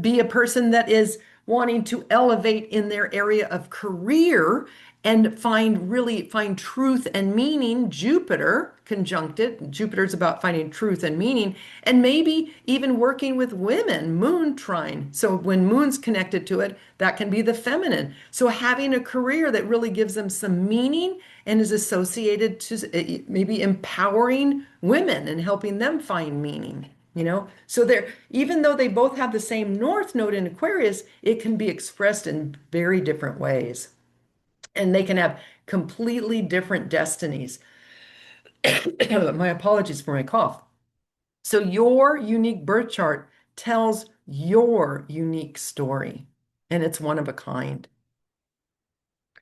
be a person that is wanting to elevate in their area of career and really find truth and meaning. Jupiter conjunct it. Jupiter's about finding truth and meaning, and maybe even working with women, moon trine. So when moon's connected to it, that can be the feminine. So having a career that really gives them some meaning and is associated to maybe empowering women and helping them find meaning. So they're, even though they both have the same North Node in Aquarius, it can be expressed in very different ways. And they can have completely different destinies. My apologies for my cough. So your unique birth chart tells your unique story, and it's one of a kind.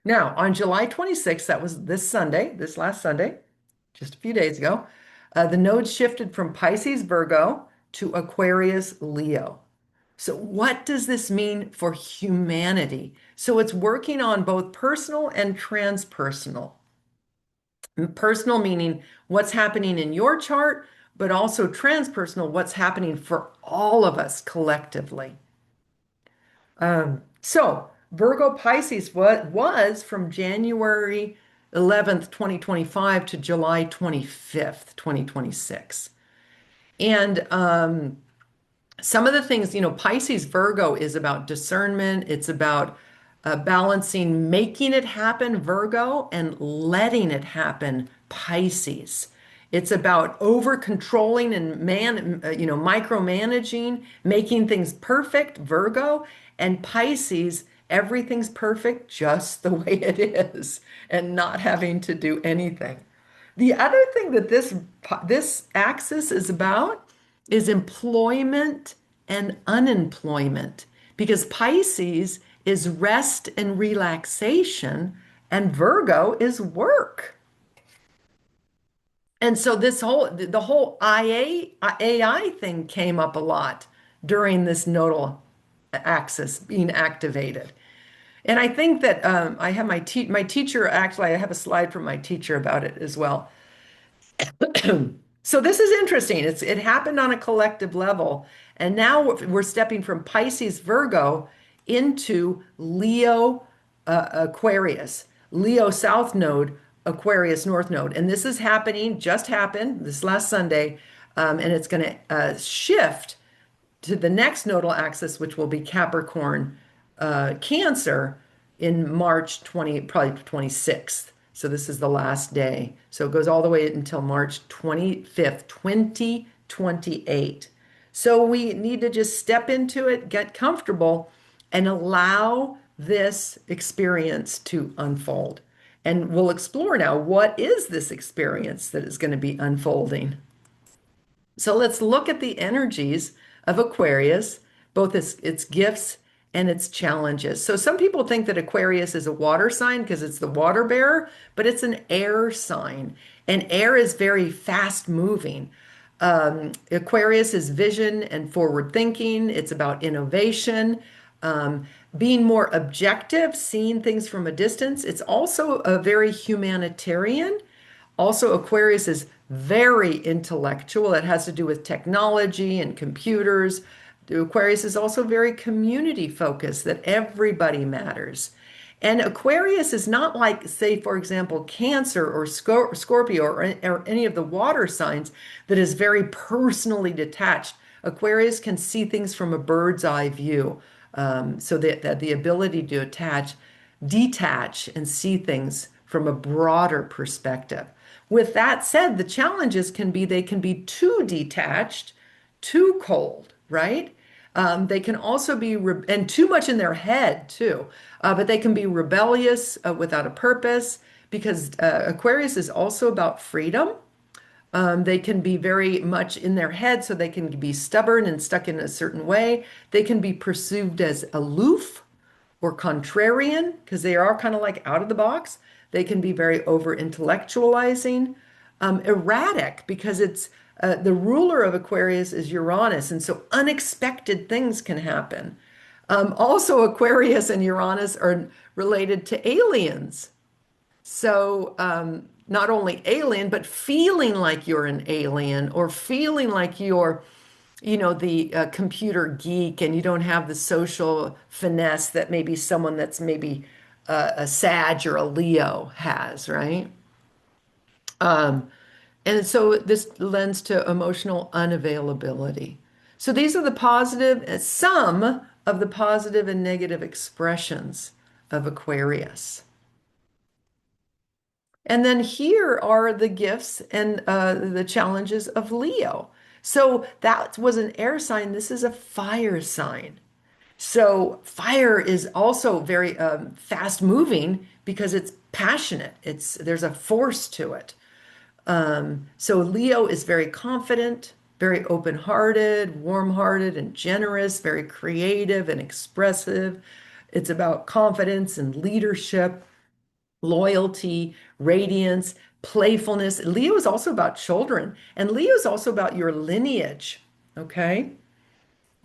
Now, on July 26th, that was this last Sunday, just a few days ago, the node shifted from Pisces Virgo to Aquarius Leo. So what does this mean for humanity? So it's working on both personal and transpersonal. Personal meaning what's happening in your chart, but also transpersonal, what's happening for all of us collectively. So Virgo Pisces was from January 11th, 2025 to July 25th, 2026. And some of the things, Pisces Virgo is about discernment. It's about balancing, making it happen, Virgo, and letting it happen, Pisces. It's about over controlling and micromanaging, making things perfect, Virgo, and Pisces, everything's perfect just the way it is, and not having to do anything. The other thing that this axis is about is employment and unemployment, because Pisces is rest and relaxation, and Virgo is work. And so the whole AI thing came up a lot during this nodal axis being activated. And I think that I have my teacher, actually, I have a slide from my teacher about it as well. So this is interesting. It happened on a collective level. And now we're stepping from Pisces Virgo into Leo Aquarius, Leo South Node, Aquarius North Node. And this is just happened this last Sunday. And it's going to shift to the next nodal axis, which will be Capricorn Cancer in March probably 26th. So this is the last day. So it goes all the way until March 25th, 2028. So we need to just step into it, get comfortable, and allow this experience to unfold. And we'll explore now, what is this experience that is going to be unfolding? So let's look at the energies of Aquarius, both its gifts and its challenges. So some people think that Aquarius is a water sign because it's the water bearer, but it's an air sign. And air is very fast moving. Aquarius is vision and forward thinking. It's about innovation, being more objective, seeing things from a distance. It's also a very humanitarian. Also, Aquarius is very intellectual. It has to do with technology and computers. The Aquarius is also very community focused, that everybody matters. And Aquarius is not like, say, for example, Cancer or Scorpio or any of the water signs that is very personally detached. Aquarius can see things from a bird's eye view. So that the ability to detach and see things from a broader perspective. With that said, the challenges they can be too detached, too cold, right? They can also be, and too much in their head too, but they can be rebellious without a purpose, because Aquarius is also about freedom. They can be very much in their head, so they can be stubborn and stuck in a certain way. They can be perceived as aloof or contrarian, because they are kind of like out of the box. They can be very over intellectualizing, erratic, because it's the ruler of Aquarius is Uranus, and so unexpected things can happen. Also, Aquarius and Uranus are related to aliens. So not only alien, but feeling like you're an alien, or feeling like you're, the computer geek, and you don't have the social finesse that maybe someone that's maybe a Sag or a Leo has, right? And so this lends to emotional unavailability. So these are the positive, some of the positive and negative expressions of Aquarius. And then here are the gifts and the challenges of Leo. So that was an air sign. This is a fire sign. So fire is also very fast moving because it's passionate. There's a force to it. So Leo is very confident, very open-hearted, warm-hearted, and generous, very creative and expressive. It's about confidence and leadership, loyalty, radiance, playfulness. Leo is also about children, and Leo is also about your lineage, okay?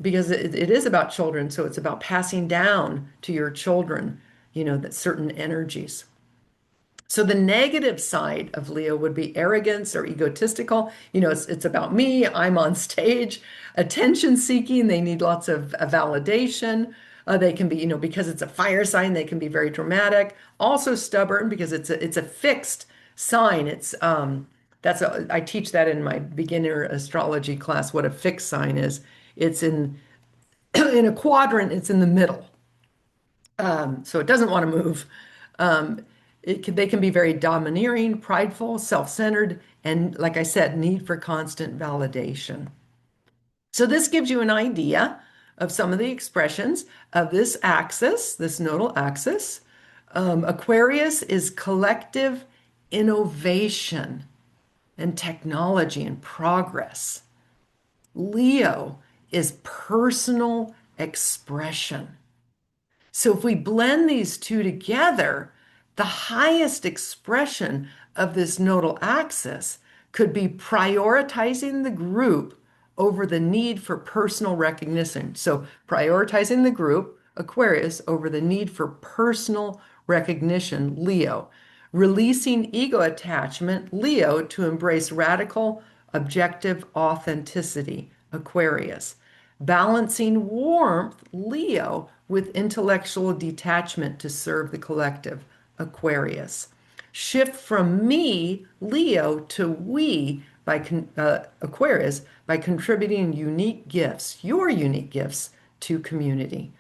Because it is about children, so it's about passing down to your children, that certain energies. So the negative side of Leo would be arrogance or egotistical. It's about me. I'm on stage, attention seeking. They need lots of validation. They can be, because it's a fire sign, they can be very dramatic. Also stubborn because it's a fixed sign. I teach that in my beginner astrology class, what a fixed sign is. It's in in a quadrant, it's in the middle. So it doesn't want to move. Um, they can be very domineering, prideful, self-centered, and like I said, need for constant validation. So this gives you an idea of some of the expressions of this axis, this nodal axis. Aquarius is collective innovation and technology and progress. Leo is personal expression. So if we blend these two together, the highest expression of this nodal axis could be prioritizing the group over the need for personal recognition. So prioritizing the group, Aquarius, over the need for personal recognition, Leo. Releasing ego attachment, Leo, to embrace radical, objective authenticity, Aquarius. Balancing warmth, Leo, with intellectual detachment to serve the collective, Aquarius. Shift from me, Leo, to we, by Aquarius, by contributing unique gifts, your unique gifts, to community.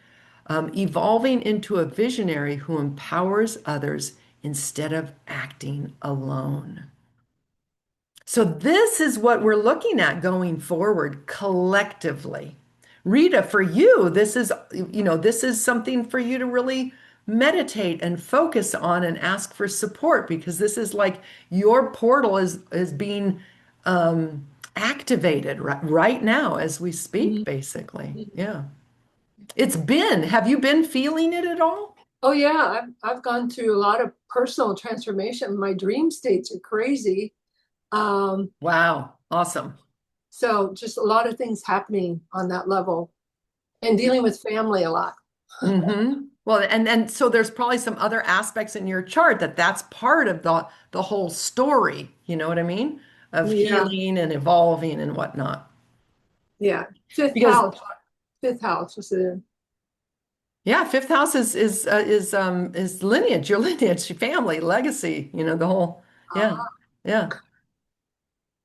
Evolving into a visionary who empowers others instead of acting alone. So this is what we're looking at going forward collectively. Rita, for you, this is something for you to really meditate and focus on and ask for support, because this is like your portal is being activated right now as we speak, basically. Yeah. Have you been feeling it at all? Oh yeah, I've gone through a lot of personal transformation. My dream states are crazy. Wow. Awesome. So just a lot of things happening on that level and dealing with family a lot. Well, and so there's probably some other aspects in your chart that's part of the whole story, you know what I mean? Of Yeah, healing and evolving and whatnot. yeah. Fifth Because house. Fifth house was in. yeah, fifth house is lineage, your lineage, your family, legacy, the whole, yeah, Ah, yeah.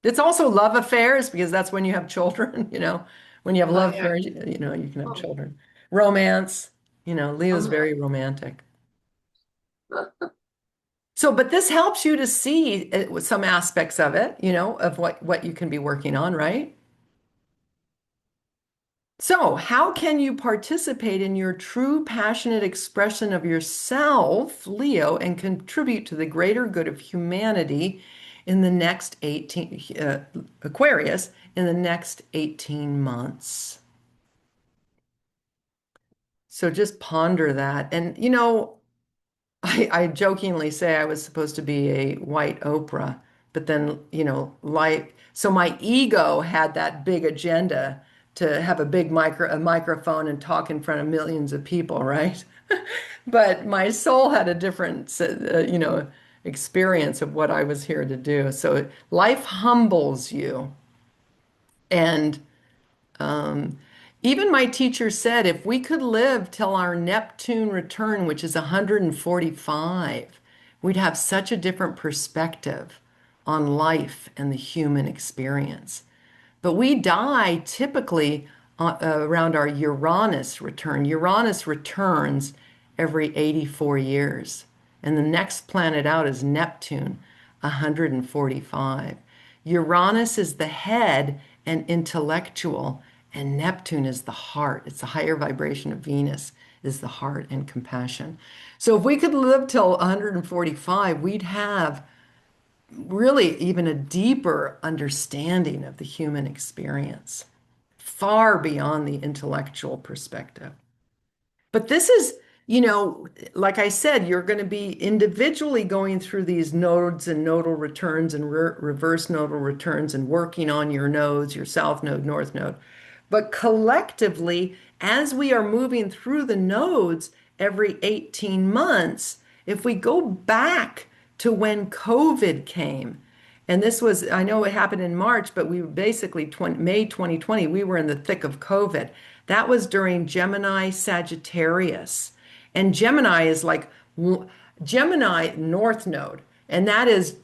It's also love affairs because that's when you have children, when you have love yeah. affairs, you can have Oh, children. Romance, Leo's uh-huh. very romantic. So, but this helps you to see with some aspects of it, of what you can be working on, right? So, how can you participate in your true passionate expression of yourself, Leo, and contribute to the greater good of humanity in the next 18, Aquarius, in the next 18 months? So just ponder that. And, I jokingly say I was supposed to be a white Oprah, but then, so my ego had that big agenda to have a big microphone and talk in front of millions of people, right? But my soul had a different, experience of what I was here to do. So life humbles you. And Even my teacher said if we could live till our Neptune return, which is 145, we'd have such a different perspective on life and the human experience. But we die typically around our Uranus return. Uranus returns every 84 years. And the next planet out is Neptune, 145. Uranus is the head and intellectual, and Neptune is the heart. It's the higher vibration of Venus, is the heart and compassion. So if we could live till 145, we'd have really even a deeper understanding of the human experience, far beyond the intellectual perspective. But this is, like I said, you're going to be individually going through these nodes and nodal returns and reverse nodal returns and working on your nodes, your south node, north node. But collectively, as we are moving through the nodes every 18 months, if we go back to when COVID came, and this was, I know it happened in March, but we were basically May 2020, we were in the thick of COVID. That was during Gemini Sagittarius. And Gemini is like Gemini North Node. And that is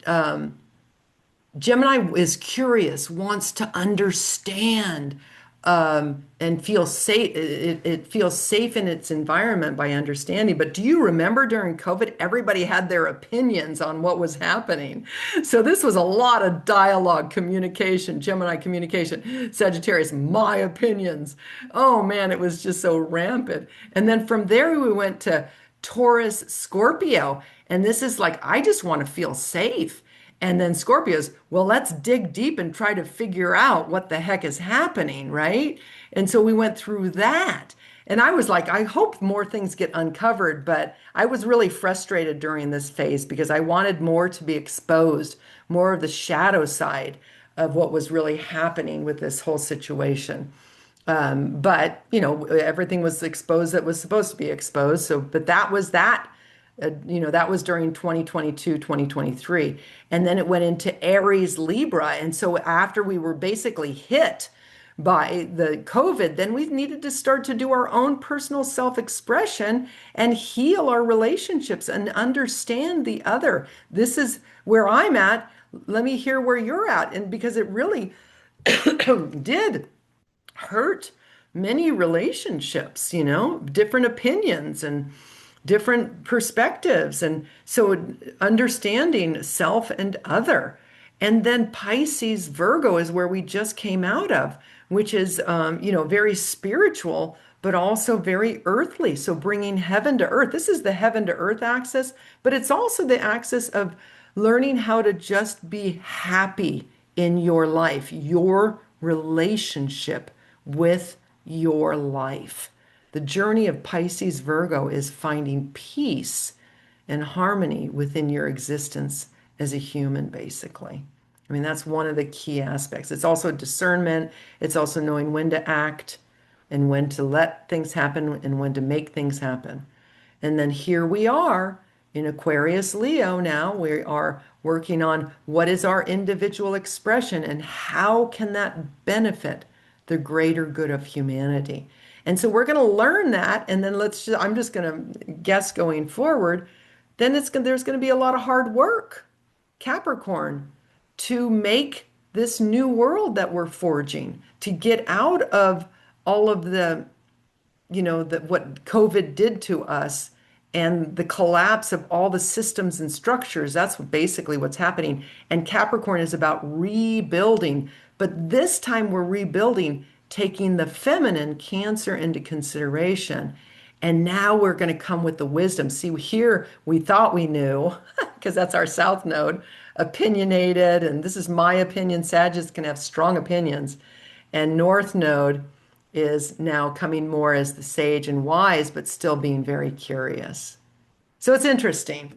Gemini is curious, wants to understand, and feel safe. It feels safe in its environment by understanding. But do you remember during COVID, everybody had their opinions on what was happening? So this was a lot of dialogue, communication, Gemini communication, Sagittarius, my opinions. Oh man, it was just so rampant. And then from there, we went to Taurus, Scorpio. And this is like, I just want to feel safe. And then Scorpios, well, let's dig deep and try to figure out what the heck is happening, right? And so we went through that. And I was like, I hope more things get uncovered, but I was really frustrated during this phase because I wanted more to be exposed, more of the shadow side of what was really happening with this whole situation. But, everything was exposed that was supposed to be exposed. So, but that was that. That was during 2022, 2023. And then it went into Aries, Libra. And so after we were basically hit by the COVID, then we needed to start to do our own personal self-expression and heal our relationships and understand the other. This is where I'm at. Let me hear where you're at. And because it really did hurt many relationships, different opinions and different perspectives. And so understanding self and other. And then Pisces, Virgo is where we just came out of, which is, very spiritual, but also very earthly. So bringing heaven to earth. This is the heaven to earth axis, but it's also the axis of learning how to just be happy in your life, your relationship with your life. The journey of Pisces Virgo is finding peace and harmony within your existence as a human, basically. I mean, that's one of the key aspects. It's also discernment. It's also knowing when to act and when to let things happen and when to make things happen. And then here we are in Aquarius Leo now. We are working on what is our individual expression and how can that benefit the greater good of humanity. And so we're going to learn that, and then I'm just going to guess going forward, then there's going to be a lot of hard work, Capricorn, to make this new world that we're forging, to get out of all of the, what COVID did to us and the collapse of all the systems and structures. That's basically what's happening. And Capricorn is about rebuilding, but this time we're rebuilding taking the feminine Cancer into consideration. And now we're going to come with the wisdom. See, here we thought we knew, because that's our south node, opinionated, and this is my opinion. Sagittarius can have strong opinions. And north node is now coming more as the sage and wise, but still being very curious. So it's interesting.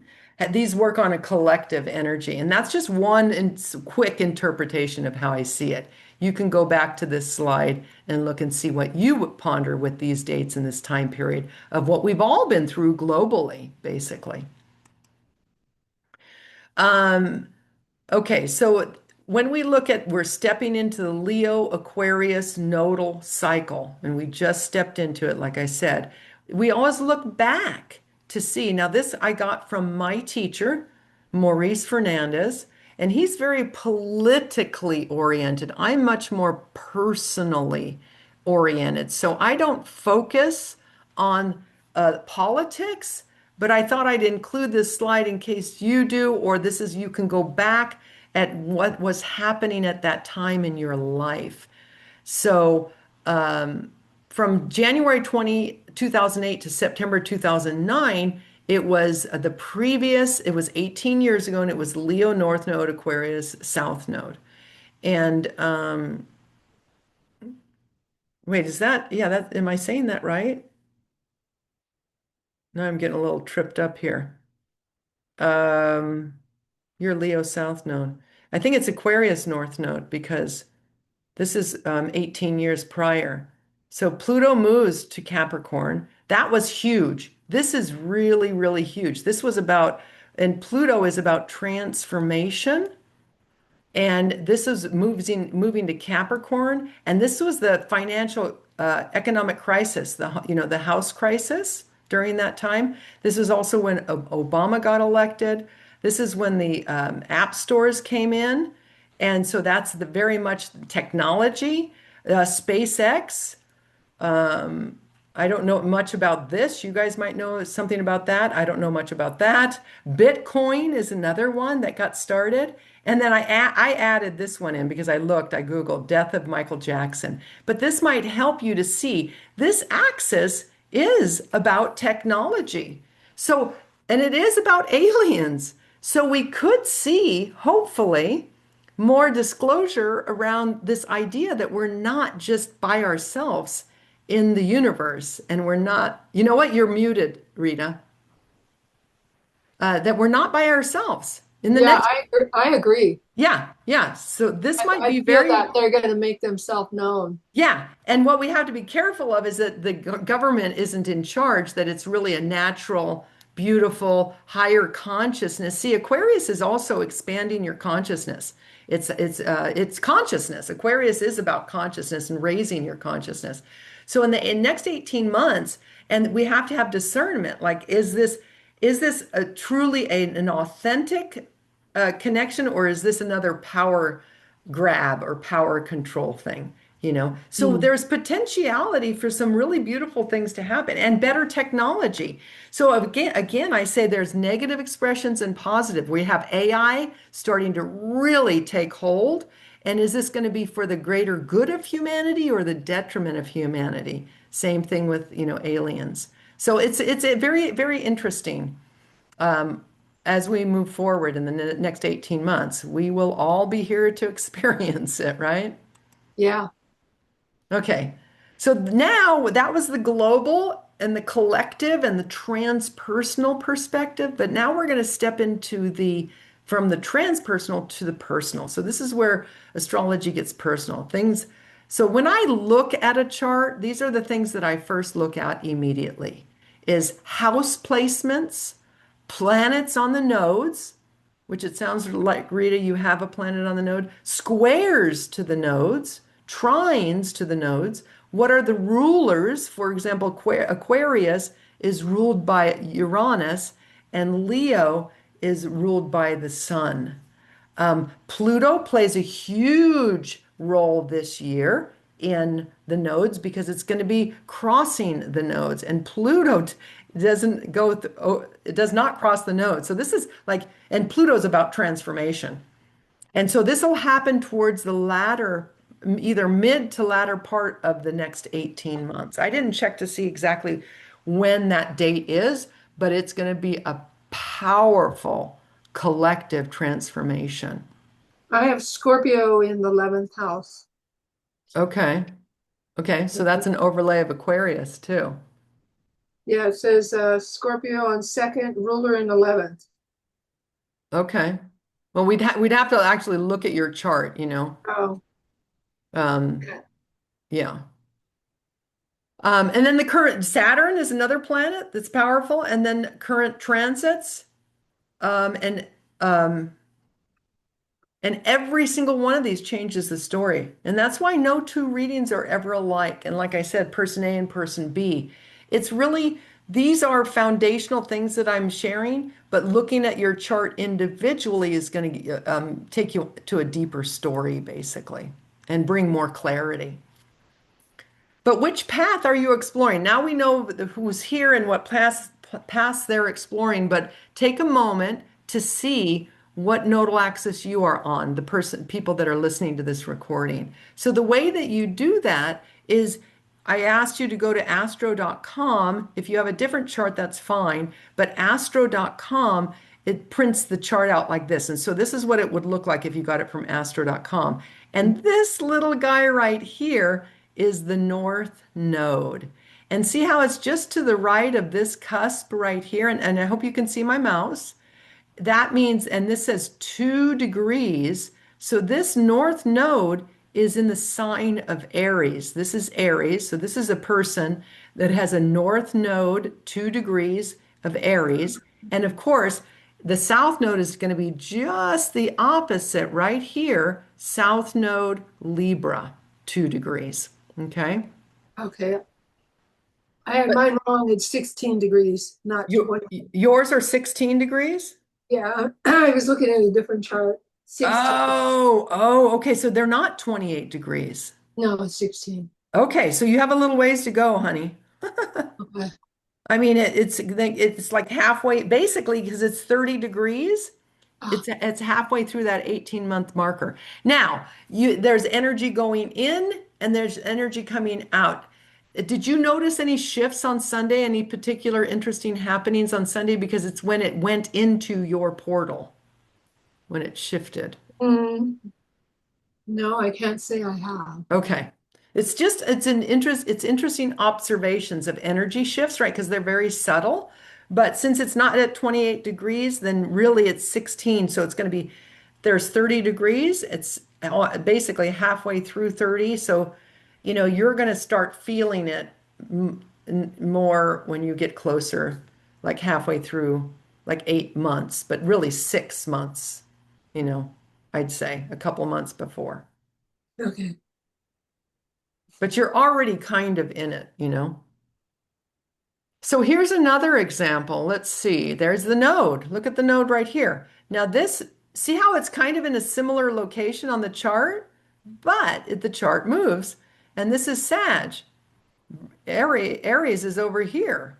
These work on a collective energy. And that's just one quick interpretation of how I see it. You can go back to this slide and look and see what you would ponder with these dates in this time period of what we've all been through globally, basically. Okay, so when we look at, we're stepping into the Leo Aquarius nodal cycle, and we just stepped into it, like I said, we always look back to see. Now, this I got from my teacher, Maurice Fernandez, and he's very politically oriented. I'm much more personally oriented. So I don't focus on politics, but I thought I'd include this slide in case you do, or this is, you can go back at what was happening at that time in your life. So from January 2008 to September 2009, it was it was 18 years ago, and it was Leo North Node, Aquarius South Node. And wait, yeah, am I saying that right? No, I'm getting a little tripped up here. Um, your Leo South Node. I think it's Aquarius North Node because this is 18 years prior. So Pluto moves to Capricorn. That was huge. This is really, really huge. This was about, and Pluto is about transformation. And this is moving to Capricorn. And this was the financial economic crisis, the house crisis during that time. This is also when Obama got elected. This is when the app stores came in. And so that's the very much technology, SpaceX. I don't know much about this. You guys might know something about that. I don't know much about that. Bitcoin is another one that got started. And then I added this one in because I Googled death of Michael Jackson. But this might help you to see this axis is about technology. So, and it is about aliens. So we could see, hopefully, more disclosure around this idea that we're not just by ourselves in the universe, and we're not, you know what? You're muted, Rita. That we're not by ourselves in the Yeah, next. I agree. Yeah. So this might I be feel very, that they're going to make themselves known. yeah. And what we have to be careful of is that the government isn't in charge, that it's really a natural, beautiful, higher consciousness. See, Aquarius is also expanding your consciousness. It's consciousness. Aquarius is about consciousness and raising your consciousness. So in next 18 months, and we have to have discernment, like, is this truly an authentic connection, or is this another power grab or power control thing? So there's potentiality for some really beautiful things to happen and better technology. So again, I say there's negative expressions and positive. We have AI starting to really take hold. And is this going to be for the greater good of humanity or the detriment of humanity? Same thing with, aliens. So it's a very, very interesting. As we move forward in the next 18 months, we will all be here to experience it, right? Yeah. Okay. So now that was the global and the collective and the transpersonal perspective, but now we're going to step into from the transpersonal to the personal. So this is where astrology gets personal. So when I look at a chart, these are the things that I first look at immediately is house placements, planets on the nodes, which it sounds like, Rita, you have a planet on the node, squares to the nodes, trines to the nodes. What are the rulers? For example, Aquarius is ruled by Uranus, and Leo is ruled by the sun. Pluto plays a huge role this year in the nodes because it's going to be crossing the nodes, and Pluto doesn't it does not cross the nodes. So this is like, and Pluto's about transformation. And so this will happen towards the latter, either mid to latter part of the next 18 months. I didn't check to see exactly when that date is, but it's going to be a powerful collective transformation. I have Scorpio in the 11th house. Okay. So that's an overlay of Aquarius too. Yeah, it says Scorpio on second, ruler in 11th. Okay. Well, we'd have to actually look at your chart, Oh, okay. Yeah. And then the current Saturn is another planet that's powerful, and then current transits, and And every single one of these changes the story. And that's why no two readings are ever alike. And like I said, person A and person B. It's really, these are foundational things that I'm sharing, but looking at your chart individually is going to take you to a deeper story, basically, and bring more clarity. But which path are you exploring? Now we know who's here and what paths they're exploring, but take a moment to see what nodal axis you are on, people that are listening to this recording. So the way that you do that is I asked you to go to astro.com. If you have a different chart, that's fine, but astro.com, it prints the chart out like this. And so this is what it would look like if you got it from astro.com. And this little guy right here is the North Node. And see how it's just to the right of this cusp right here? And I hope you can see my mouse. That means, and this says 2 degrees. So this North Node is in the sign of Aries. This is Aries. So this is a person that has a North Node, 2 degrees of Aries. And of course, the South Node is going to be just the opposite right here. South Node, Libra, 2 degrees. Okay. Okay. I had mine wrong. It's 16 degrees, not 20. Yours are 16 degrees? Yeah, I was looking at a different chart. 16. Oh, okay. So they're not 28 degrees. No, it's 16. Okay, so you have a little ways to go, honey. Okay. I mean, it's like halfway, basically, because it's 30 degrees. It's halfway through that 18-month marker. Now, there's energy going in and there's energy coming out. Did you notice any shifts on Sunday? Any particular interesting happenings on Sunday? Because it's when it went into your portal, when it shifted. Mm, no, I can't say I have. Okay. It's interesting observations of energy shifts, right? Because they're very subtle. But since it's not at 28 degrees, then really it's 16. So it's going to be, there's 30 degrees. It's basically halfway through 30. So, you're going to start feeling it more when you get closer, like halfway through, like 8 months, but really 6 months, I'd say a couple months before. Okay. But you're already kind of in it, So here's another example. Let's see. There's the node. Look at the node right here. Now see how it's kind of in a similar location on the chart? But the chart moves. And this is Sag. Aries is over here.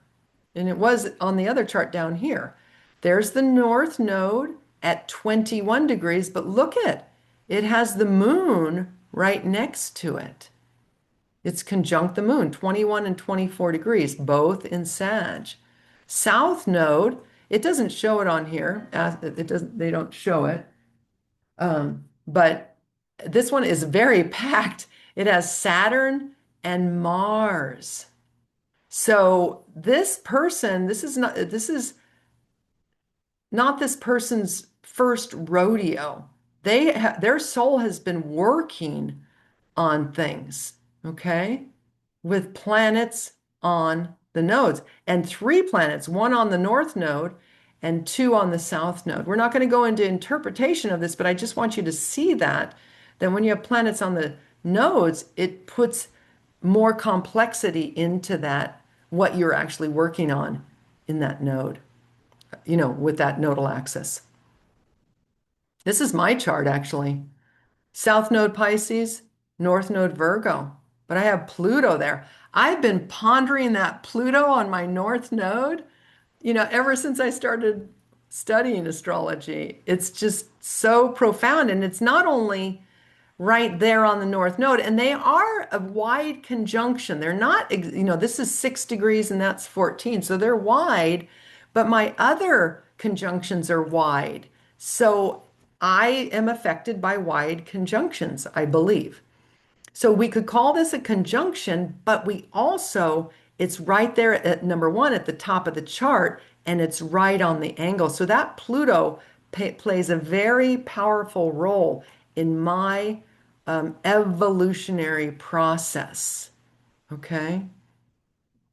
And it was on the other chart down here. There's the North Node at 21 degrees. But look it has the moon right next to it. It's conjunct the moon, 21 and 24 degrees, both in Sag. South Node, it doesn't show it on here. They don't show it. But this one is very packed. It has Saturn and Mars. So this is not this person's first rodeo. Their soul has been working on things, okay, with planets on the nodes, and 3 planets, 1 on the North Node and 2 on the South Node. We're not going to go into interpretation of this, but I just want you to see that when you have planets on the nodes, it puts more complexity into that, what you're actually working on in that node, with that nodal axis. This is my chart, actually. South Node Pisces, North Node Virgo, but I have Pluto there. I've been pondering that Pluto on my North Node, ever since I started studying astrology. It's just so profound. And it's not only right there on the North Node, and they are a wide conjunction. They're not, this is 6 degrees and that's 14. So they're wide, but my other conjunctions are wide. So I am affected by wide conjunctions, I believe. So we could call this a conjunction, but it's right there at number 1 at the top of the chart, and it's right on the angle. So that Pluto plays a very powerful role in my evolutionary process. Okay?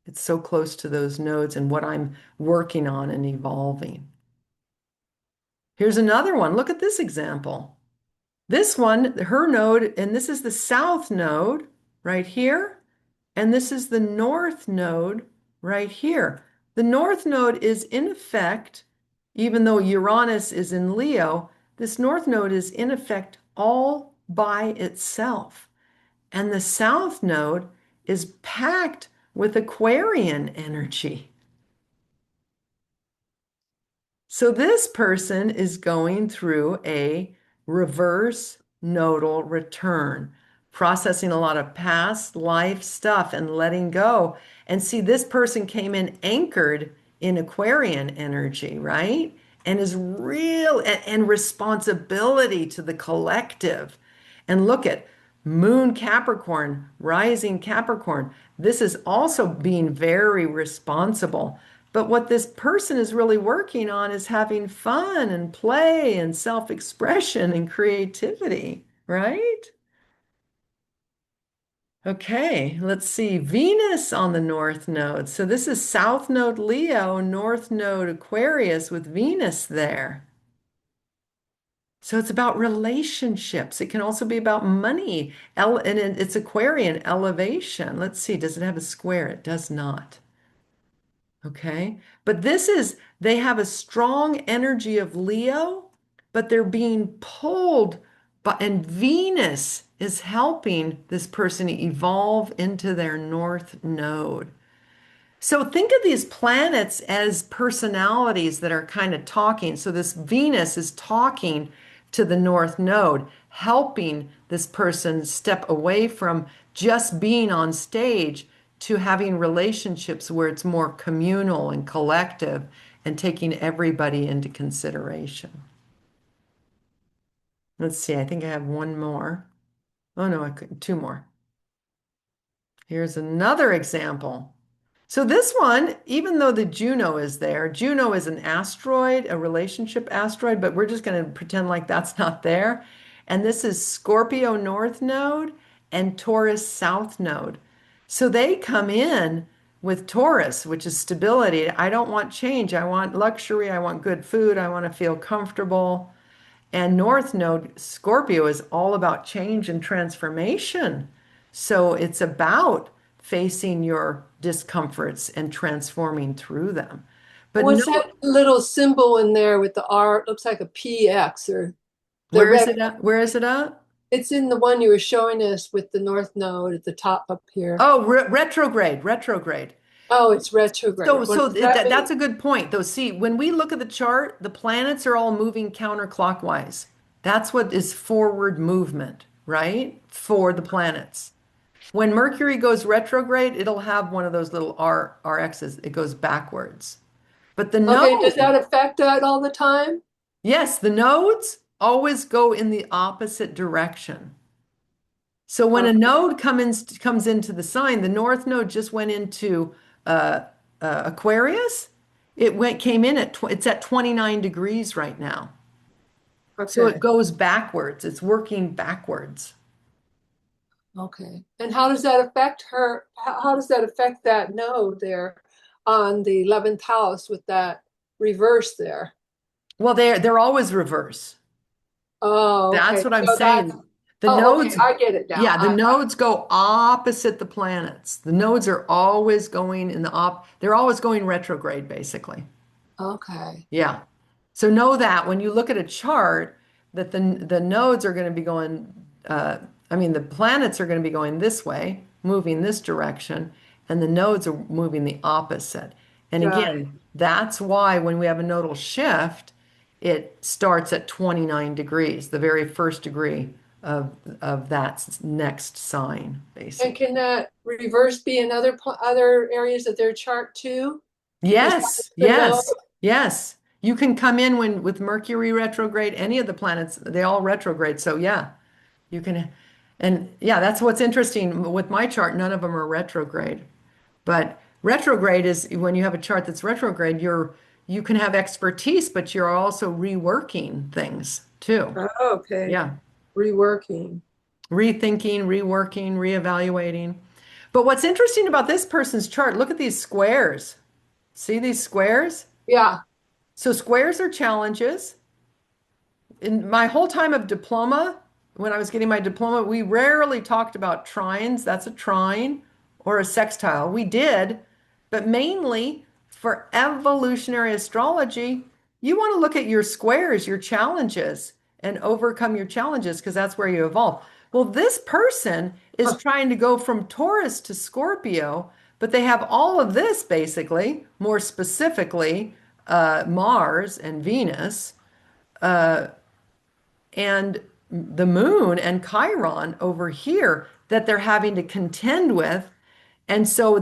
It's so close to those nodes and what I'm working on and evolving. Here's another one. Look at this example. This one, her node, and this is the south node right here, and this is the north node right here. The north node is in effect, even though Uranus is in Leo, this north node is in effect all by itself. And the south node is packed with Aquarian energy. So this person is going through a reverse nodal return, processing a lot of past life stuff and letting go. And see, this person came in anchored in Aquarian energy, right? And is real and responsibility to the collective. And look at Moon Capricorn, rising Capricorn. This is also being very responsible. But what this person is really working on is having fun and play and self-expression and creativity, right? Okay, let's see. Venus on the north node. So this is south node Leo, north node Aquarius with Venus there. So it's about relationships. It can also be about money. And it's Aquarian elevation. Let's see, does it have a square? It does not. Okay. But they have a strong energy of Leo, but they're being pulled and Venus is helping this person evolve into their north node. So think of these planets as personalities that are kind of talking. So this Venus is talking to the North Node, helping this person step away from just being on stage to having relationships where it's more communal and collective and taking everybody into consideration. Let's see, I think I have one more. Oh no, I couldn't, two more. Here's another example. So this one, even though the Juno is there, Juno is an asteroid, a relationship asteroid, but we're just going to pretend like that's not there. And this is Scorpio North Node and Taurus South Node. So they come in with Taurus, which is stability. I don't want change. I want luxury. I want good food. I want to feel comfortable. And North Node, Scorpio, is all about change and transformation. So it's about facing your discomforts and transforming through them. But What's no, that little symbol in there with the R? It looks like a PX or the where is red. it at? Where is it at? It's in the one you were showing us with the North Node at the top up here. Oh, retrograde, retrograde. Oh, it's retrograde. So, What so does that mean? that's a good point, though. See, when we look at the chart, the planets are all moving counterclockwise. That's what is forward movement, right? For the planets. When Mercury goes retrograde, it'll have one of those little RXs. It goes backwards. But the Okay, does node, that affect that all the time? yes, the nodes always go in the opposite direction. So when a node comes into the sign, the north node just went into uh, Aquarius. Came in it's at 29 degrees right now. So Okay. it goes backwards. It's working backwards. Okay. And how does that affect her? How does that affect that node there on the 11th house with that reverse there? Well, they're always reverse. Oh, That's okay. what I'm So saying. that's, The oh, okay. nodes, I get it now. yeah, the nodes go opposite the planets. The nodes are always going they're always going retrograde, basically. Okay. Yeah. So know that when you look at a chart, that the nodes are going to be going, the planets are going to be going this way, moving this direction, and the nodes are moving the opposite. And Got it. again, that's why when we have a nodal shift, it starts at 29 degrees, the very first degree of that next sign, And basically. can that reverse be in other areas of their chart too? Yes, The node? yes, yes. You can come in with Mercury retrograde, any of the planets, they all retrograde. So yeah, you can, and yeah, that's what's interesting with my chart. None of them are retrograde, but retrograde is when you have a chart that's retrograde, you can have expertise, but you're also reworking things too. Oh, okay. Yeah, Reworking. rethinking, reworking, reevaluating. But what's interesting about this person's chart, look at these squares. See these squares? Yeah. So squares are challenges. In my whole time of diploma, when I was getting my diploma, we rarely talked about trines. That's a trine or a sextile. We did, but mainly for evolutionary astrology, you want to look at your squares, your challenges, and overcome your challenges because that's where you evolve. Well, this person is trying to go from Taurus to Scorpio, but they have all of this basically, more specifically, Mars and Venus and the moon and Chiron over here that they're having to contend with. And so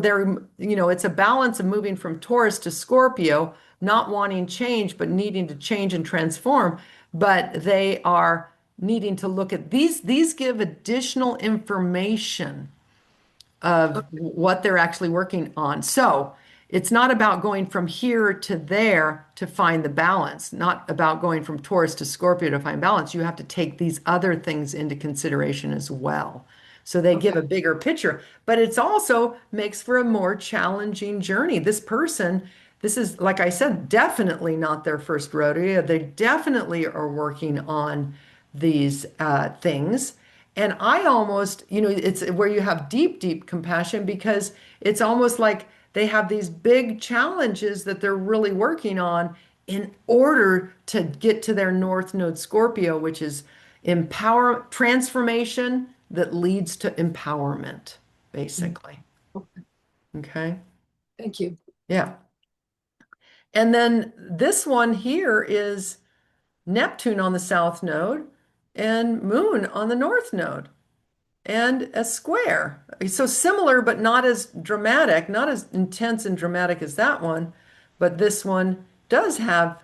it's a balance of moving from Taurus to Scorpio, not wanting change, but needing to change and transform. But they are needing to look at these. These give additional information of what they're actually working on. So it's not about going from here to there to find the balance, not about going from Taurus to Scorpio to find balance. You have to take these other things into consideration as well. So they give a bigger picture, but it's also makes for a more challenging journey. This person, this is, like I said, definitely not their first rodeo. They definitely are working on these things. And I almost, it's where you have deep, deep compassion because it's almost like they have these big challenges that they're really working on in order to get to their North Node Scorpio, which is transformation that leads to empowerment, basically. Okay. Thank you. Yeah. And then this one here is Neptune on the South Node and Moon on the North Node and a square. So similar, but not as dramatic, not as intense and dramatic as that one. But this one does have,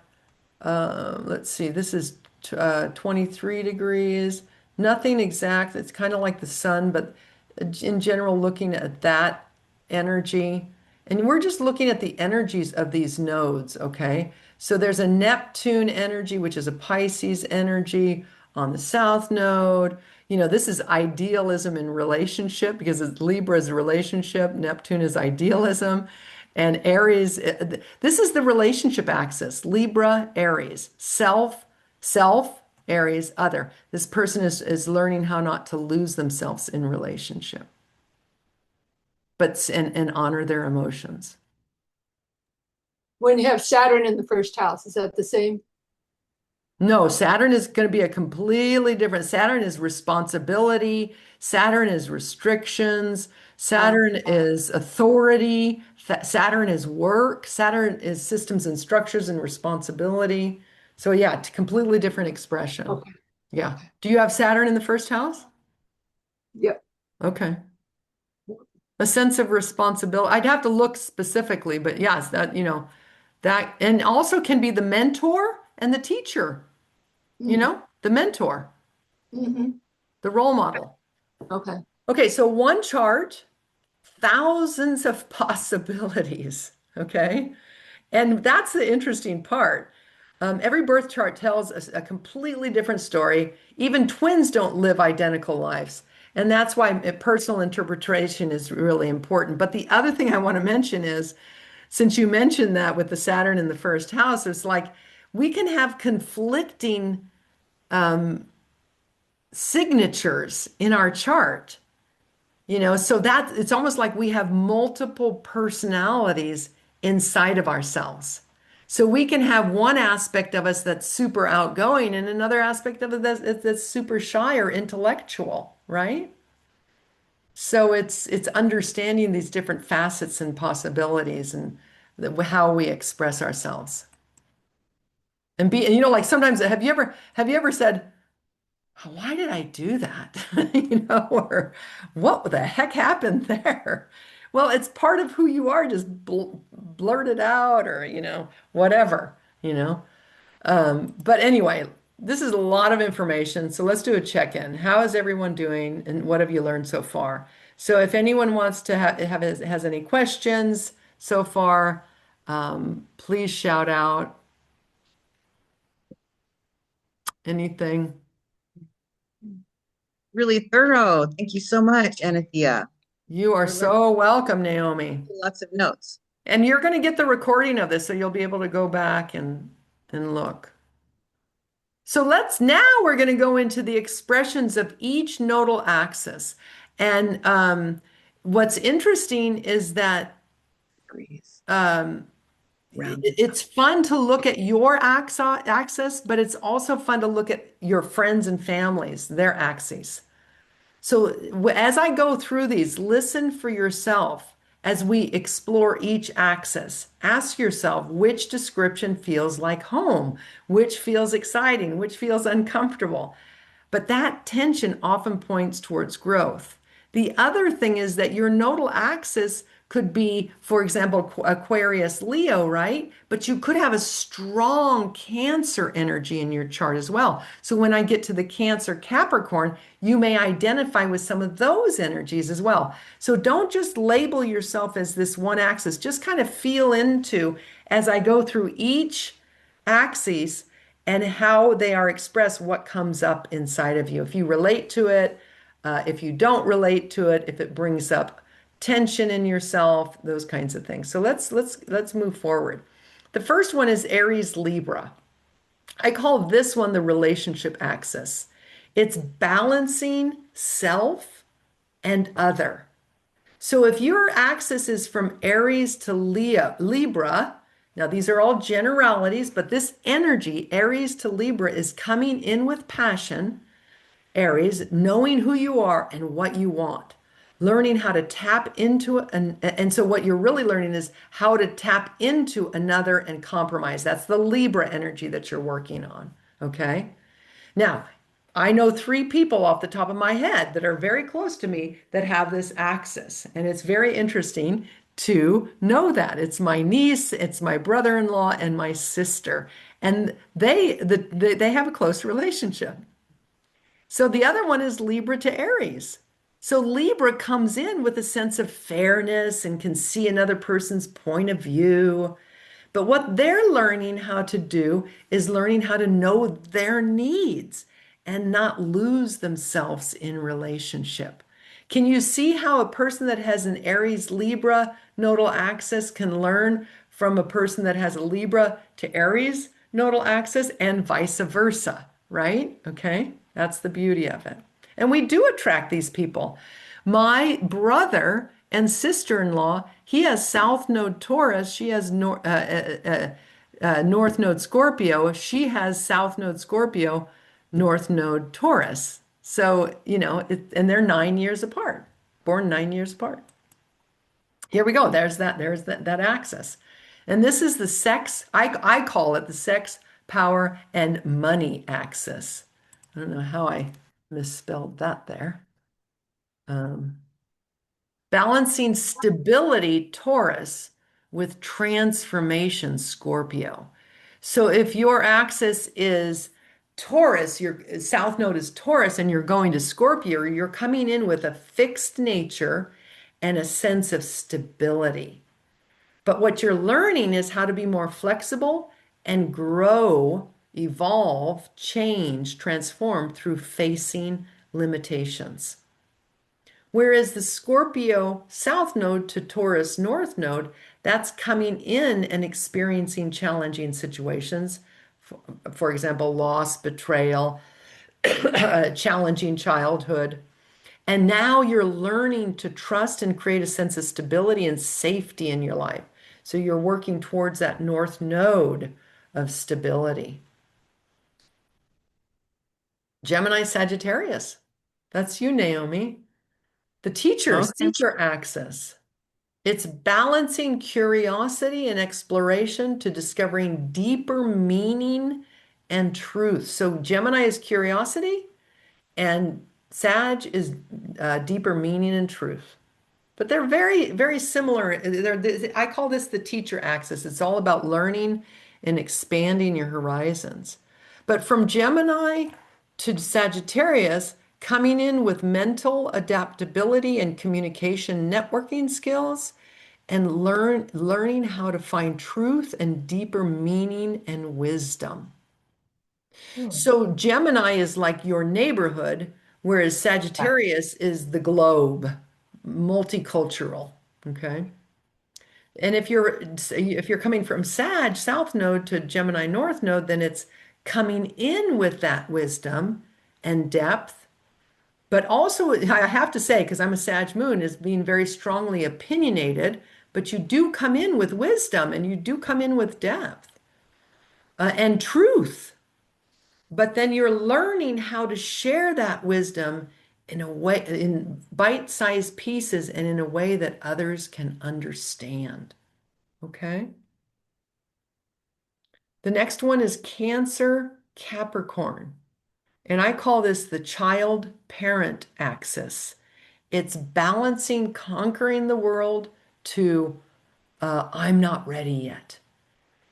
let's see, this is 23 degrees, nothing exact. It's kind of like the sun, but in general, looking at that energy. And we're just looking at the energies of these nodes, okay? So there's a Neptune energy, which is a Pisces energy on the South Node. This is idealism in relationship because Libra is a relationship, Neptune is idealism, and Aries, this is the relationship axis, Libra, Aries, self, Aries, other. This person is learning how not to lose themselves in relationship, but and honor their emotions. When you have Saturn in the first house, is that the same? No, Saturn is going to be a completely different. Saturn is responsibility. Saturn is restrictions. Saturn is authority. Saturn is work. Saturn is systems and structures and responsibility. So yeah, completely different expression. Okay. Yeah. Do you have Saturn in the first house? Yep. Okay. A sense of responsibility. I'd have to look specifically, but yes, that and also can be the mentor and the teacher. The mentor, Mm-hmm. the role model. Okay. Okay, so one chart, thousands of possibilities. Okay. And that's the interesting part. Every birth chart tells us a completely different story. Even twins don't live identical lives. And that's why personal interpretation is really important. But the other thing I want to mention is, since you mentioned that with the Saturn in the first house, it's like we can have conflicting signatures in our chart, so that it's almost like we have multiple personalities inside of ourselves. So we can have one aspect of us that's super outgoing and another aspect of it that's super shy or intellectual, right? So it's understanding these different facets and possibilities and how we express ourselves. And like sometimes have you ever said, why did I do that? Or what the heck happened there? Well, it's part of who you are, just blurt it out or, whatever. But anyway, this is a lot of information. So let's do a check-in. How is everyone doing and what have you learned so far? So if anyone wants to has any questions so far, please shout out anything. Really thorough. Thank you so much, Anna-Thea. You are so welcome, Naomi. Lots of notes. And you're going to get the recording of this, so you'll be able to go back and look. So we're going to go into the expressions of each nodal axis. And what's interesting is that Degrees. um, Rounded. it's fun to look at your axis, but it's also fun to look at your friends and families, their axes. So as I go through these, listen for yourself as we explore each axis. Ask yourself which description feels like home, which feels exciting, which feels uncomfortable. But that tension often points towards growth. The other thing is that your nodal axis could be, for example, Aquarius Leo, right? But you could have a strong Cancer energy in your chart as well. So when I get to the Cancer Capricorn, you may identify with some of those energies as well. So don't just label yourself as this one axis, just kind of feel into as I go through each axis and how they are expressed, what comes up inside of you. If you relate to it, if you don't relate to it, if it brings up tension in yourself, those kinds of things. So let's move forward. The first one is Aries Libra. I call this one the relationship axis. It's balancing self and other. So if your axis is from Aries to Libra, now these are all generalities, but this energy, Aries to Libra, is coming in with passion, Aries, knowing who you are and what you want, learning how to tap into it. And so what you're really learning is how to tap into another and compromise. That's the Libra energy that you're working on. Okay. Now, I know three people off the top of my head that are very close to me that have this axis. And it's very interesting to know that. It's my niece, it's my brother-in-law, and my sister. And they have a close relationship. So the other one is Libra to Aries. So Libra comes in with a sense of fairness and can see another person's point of view. But what they're learning how to do is learning how to know their needs and not lose themselves in relationship. Can you see how a person that has an Aries Libra nodal axis can learn from a person that has a Libra to Aries nodal axis and vice versa, right? Okay, that's the beauty of it. And we do attract these people. My brother and sister-in-law, he has South Node Taurus, she has North Node Scorpio, she has South Node Scorpio, North Node Taurus. So, and they're 9 years apart, born 9 years apart. Here we go. There's that axis. And this is the sex, I call it the sex, power, and money axis. I don't know how I misspelled that there. Balancing stability, Taurus, with transformation, Scorpio. So if your axis is Taurus, your south node is Taurus, and you're going to Scorpio, you're coming in with a fixed nature and a sense of stability. But what you're learning is how to be more flexible and grow, evolve, change, transform through facing limitations. Whereas the Scorpio South Node to Taurus North Node, that's coming in and experiencing challenging situations. For example, loss, betrayal, challenging childhood. And now you're learning to trust and create a sense of stability and safety in your life. So you're working towards that North Node of stability. Gemini Sagittarius. That's you, Naomi. The teacher, Okay. seeker axis. It's balancing curiosity and exploration to discovering deeper meaning and truth. So Gemini is curiosity and Sag is deeper meaning and truth. But they're very, very similar. I call this the teacher axis. It's all about learning and expanding your horizons. But from Gemini to Sagittarius, coming in with mental adaptability and communication networking skills, and learning how to find truth and deeper meaning and wisdom. So Gemini is like your neighborhood, whereas Sagittarius is the globe, multicultural. Okay. And if you're coming from Sag South Node to Gemini North Node, then it's coming in with that wisdom and depth. But also, I have to say, because I'm a Sag moon, is being very strongly opinionated, but you do come in with wisdom and you do come in with depth and truth. But then you're learning how to share that wisdom in a way, in bite-sized pieces and in a way that others can understand. Okay? The next one is Cancer Capricorn. And I call this the child-parent axis. It's balancing conquering the world to I'm not ready yet.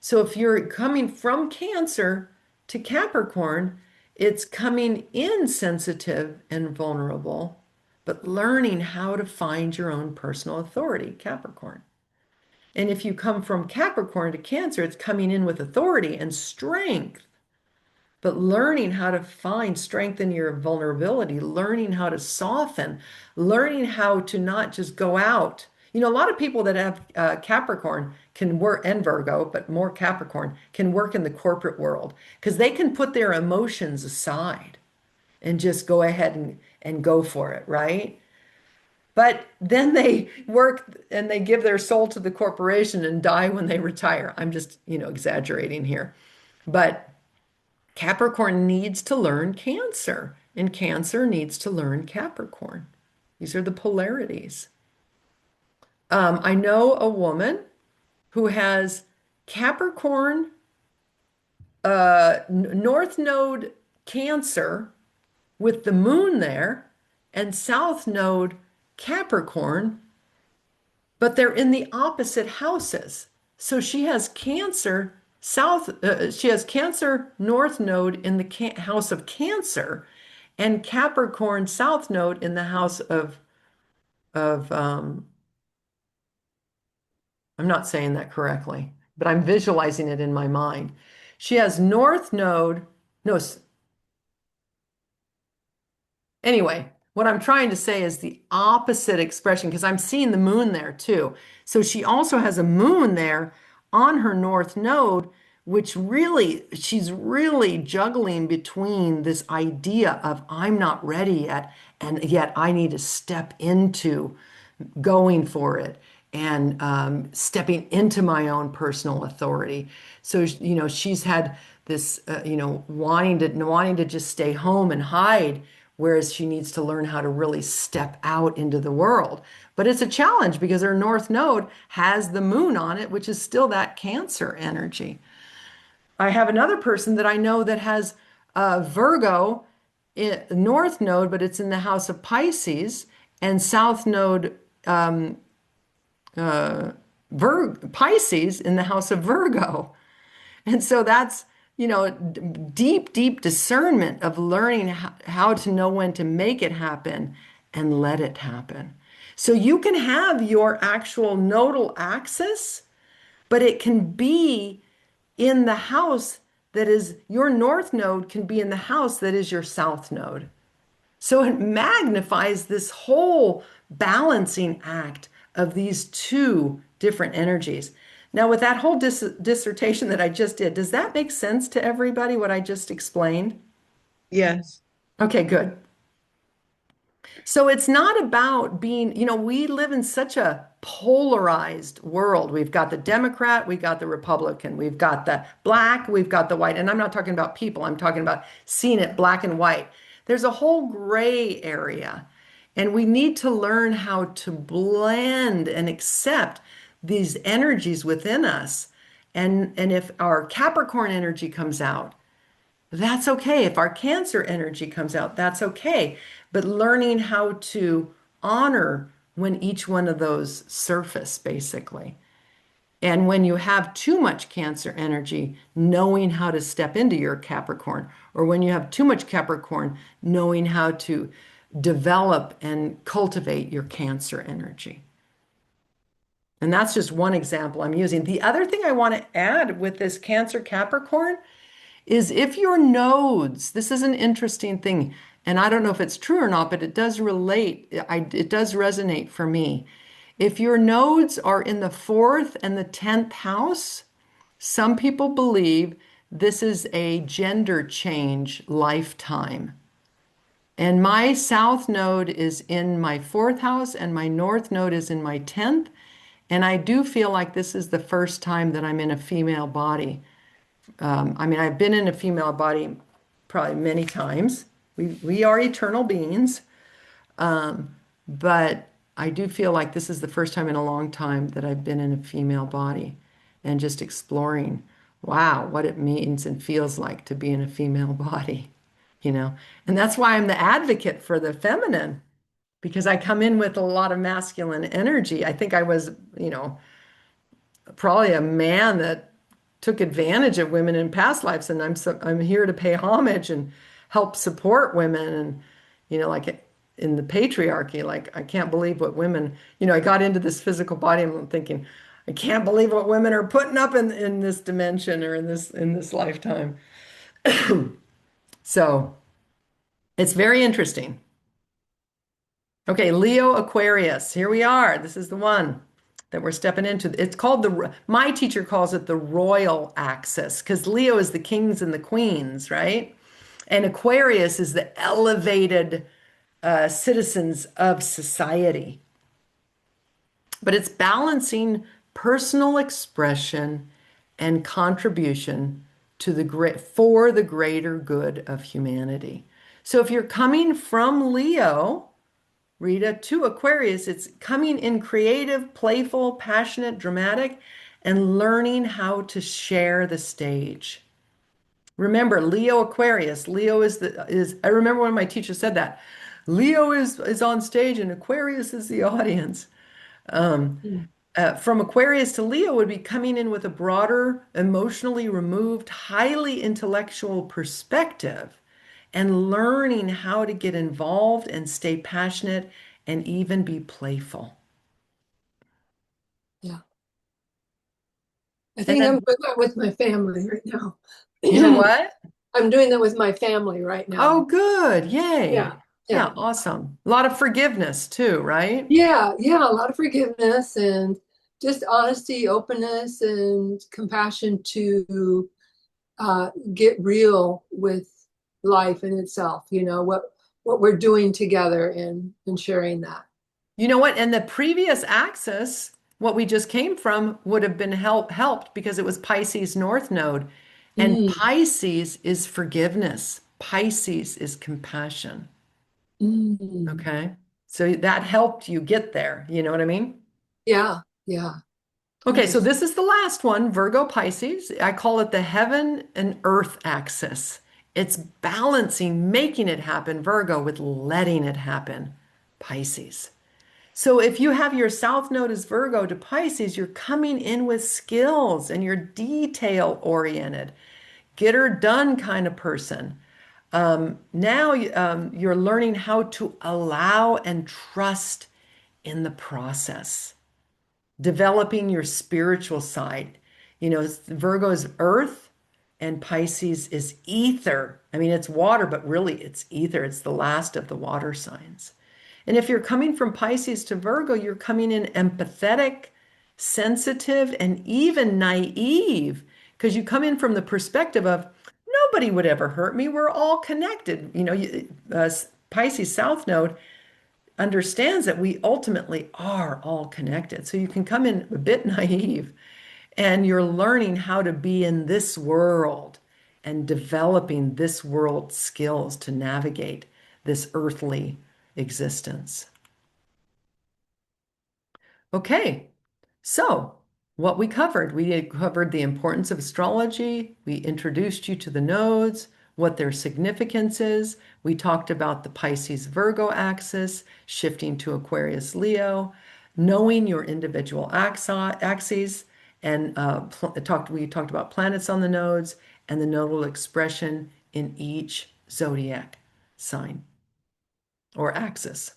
So if you're coming from Cancer to Capricorn, it's coming in sensitive and vulnerable, but learning how to find your own personal authority, Capricorn. And if you come from Capricorn to Cancer, it's coming in with authority and strength, but learning how to find strength in your vulnerability, learning how to soften, learning how to not just go out. You know, a lot of people that have Capricorn can work, and Virgo, but more Capricorn, can work in the corporate world because they can put their emotions aside and just go ahead and go for it, right? But then they work and they give their soul to the corporation and die when they retire. I'm just, exaggerating here. But Capricorn needs to learn Cancer, and Cancer needs to learn Capricorn. These are the polarities. I know a woman who has Capricorn, North Node Cancer with the moon there, and South Node Capricorn, but they're in the opposite houses. So she has Cancer she has Cancer North Node in the house of Cancer, and Capricorn South Node in the house of I'm not saying that correctly, but I'm visualizing it in my mind. She has North Node, no, anyway, what I'm trying to say is the opposite expression because I'm seeing the moon there too. So she also has a moon there on her North Node, which really, she's really juggling between this idea of I'm not ready yet, and yet I need to step into going for it and stepping into my own personal authority. So, she's had this, wanting to just stay home and hide, whereas she needs to learn how to really step out into the world. But it's a challenge because her North Node has the moon on it, which is still that Cancer energy. I have another person that I know that has Virgo North Node, but it's in the house of Pisces, and South Node Pisces in the house of Virgo. And so that's, deep, deep discernment of learning how to know when to make it happen and let it happen. So you can have your actual nodal axis, but it can be in the house that is your North Node, can be in the house that is your South Node. So it magnifies this whole balancing act of these two different energies. Now, with that whole dissertation that I just did, does that make sense to everybody, what I just explained? Yes. Okay, good. So it's not about being, we live in such a polarized world. We've got the Democrat, we've got the Republican, we've got the black, we've got the white. And I'm not talking about people, I'm talking about seeing it black and white. There's a whole gray area. And we need to learn how to blend and accept these energies within us. And if our Capricorn energy comes out, that's okay. If our Cancer energy comes out, that's okay. But learning how to honor when each one of those surface, basically. And when you have too much Cancer energy, knowing how to step into your Capricorn, or when you have too much Capricorn, knowing how to develop and cultivate your Cancer energy. And that's just one example I'm using. The other thing I want to add with this Cancer Capricorn is if your nodes, this is an interesting thing, and I don't know if it's true or not, but it does relate, it does resonate for me. If your nodes are in the 4th and the 10th house, some people believe this is a gender change lifetime. And my south node is in my fourth house, and my north node is in my 10th. And I do feel like this is the first time that I'm in a female body. I mean, I've been in a female body probably many times. We are eternal beings. But I do feel like this is the first time in a long time that I've been in a female body and just exploring, wow, what it means and feels like to be in a female body, you know? And that's why I'm the advocate for the feminine, because I come in with a lot of masculine energy. I think I was, probably a man that took advantage of women in past lives, and I'm here to pay homage and help support women. And like in the patriarchy, like I can't believe what women, I got into this physical body and I'm thinking, I can't believe what women are putting up in this dimension or in this lifetime. So it's very interesting. Okay, Leo Aquarius, here we are. This is the one that we're stepping into. It's called my teacher calls it the royal axis, because Leo is the kings and the queens, right? And Aquarius is the elevated citizens of society. But it's balancing personal expression and contribution to for the greater good of humanity. So if you're coming from Leo, Rita, to Aquarius, it's coming in creative, playful, passionate, dramatic, and learning how to share the stage. Remember, Leo Aquarius, Leo I remember when my teacher said that. Leo is on stage and Aquarius is the audience. From Aquarius to Leo would be coming in with a broader, emotionally removed, highly intellectual perspective and learning how to get involved and stay passionate and even be playful. Yeah. I think I'm doing that with my family right now. You know what? I'm doing that with my family right now. Oh, good. Yay. Yeah. Yeah, awesome. A lot of forgiveness too, right? Yeah, a lot of forgiveness and just honesty, openness, and compassion to get real with life in itself, what we're doing together and sharing that. You know what? And the previous axis, what we just came from, would have been helped because it was Pisces North Node. And Pisces is forgiveness. Pisces is compassion. Okay. So that helped you get there. You know what I mean? Yeah. Okay, so this is the last one, Virgo Pisces. I call it the heaven and earth axis. It's balancing, making it happen, Virgo, with letting it happen, Pisces. So if you have your south node as Virgo to Pisces, you're coming in with skills and you're detail oriented, get her done kind of person. Now you're learning how to allow and trust in the process, developing your spiritual side. Virgo is earth and Pisces is ether. I mean, it's water, but really it's ether. It's the last of the water signs. And if you're coming from Pisces to Virgo, you're coming in empathetic, sensitive, and even naive, because you come in from the perspective of nobody would ever hurt me. We're all connected. Pisces South Node understands that we ultimately are all connected. So you can come in a bit naive and you're learning how to be in this world and developing this world skills to navigate this earthly existence. Okay, so what we covered the importance of astrology. We introduced you to the nodes, what their significance is. We talked about the Pisces Virgo axis, shifting to Aquarius Leo, knowing your individual axes, and we talked about planets on the nodes and the nodal expression in each zodiac sign or axis.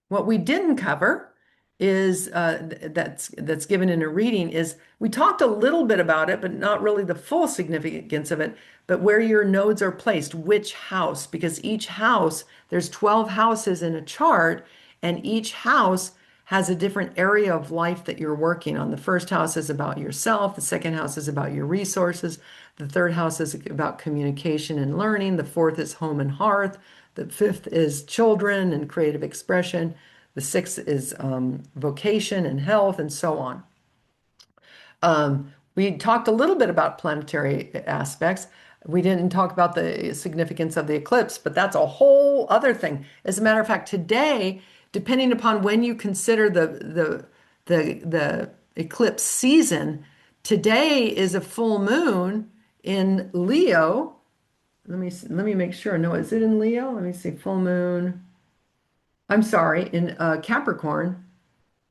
What we didn't cover is that's given in a reading is we talked a little bit about it, but not really the full significance of it, but where your nodes are placed, which house, because each house, there's 12 houses in a chart, and each house has a different area of life that you're working on. The first house is about yourself. The second house is about your resources. The third house is about communication and learning. The fourth is home and hearth. The fifth is children and creative expression. The sixth is vocation and health, and so on. We talked a little bit about planetary aspects. We didn't talk about the significance of the eclipse, but that's a whole other thing. As a matter of fact, today, depending upon when you consider the eclipse season, today is a full moon in Leo. Let me make sure. No, is it in Leo? Let me see. Full moon. I'm sorry, in Capricorn.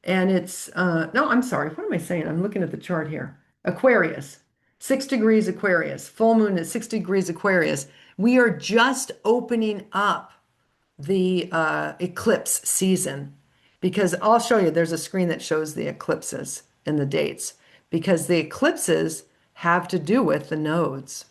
And it's, no, I'm sorry. What am I saying? I'm looking at the chart here. Aquarius, 6 degrees Aquarius, full moon at 6 degrees Aquarius. We are just opening up the eclipse season because I'll show you, there's a screen that shows the eclipses and the dates because the eclipses have to do with the nodes.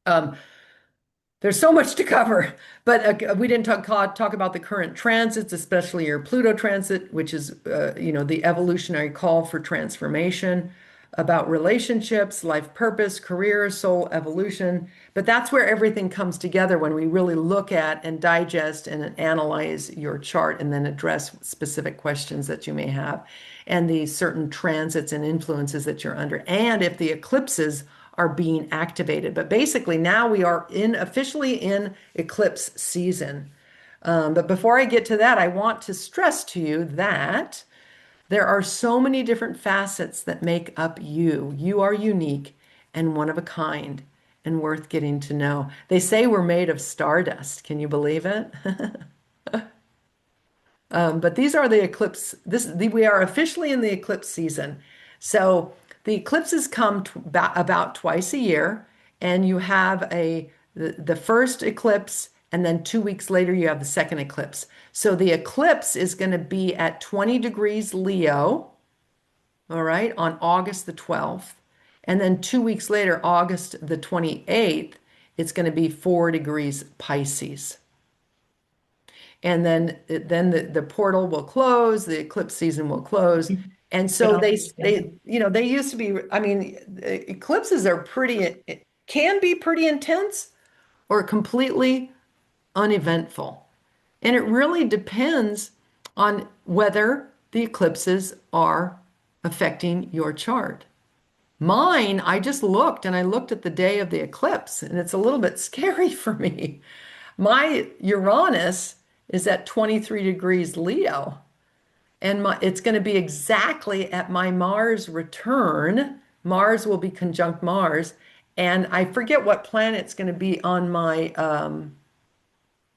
There's so much to cover, but we didn't talk about the current transits, especially your Pluto transit, which is, the evolutionary call for transformation, about relationships, life purpose, career, soul evolution. But that's where everything comes together when we really look at and digest and analyze your chart and then address specific questions that you may have and the certain transits and influences that you're under. And if the eclipses are being activated. But basically now we are officially in eclipse season. But before I get to that, I want to stress to you that there are so many different facets that make up you. You are unique and one of a kind and worth getting to know. They say we're made of stardust. Can you believe it? But these are the eclipse. We are officially in the eclipse season. So the eclipses come about twice a year, and you have the first eclipse, and then 2 weeks later you have the second eclipse. So the eclipse is going to be at 20 degrees Leo, all right, on August the 12th. And then 2 weeks later, August the 28th, it's going to be 4 degrees Pisces. And then the portal will close, the eclipse season will close. And so they used to be, I mean, eclipses are can be pretty intense or completely uneventful. And it really depends on whether the eclipses are affecting your chart. Mine, I just looked and I looked at the day of the eclipse, and it's a little bit scary for me. My Uranus is at 23 degrees Leo. And it's going to be exactly at my Mars return. Mars will be conjunct Mars. And I forget what planet's going to be on my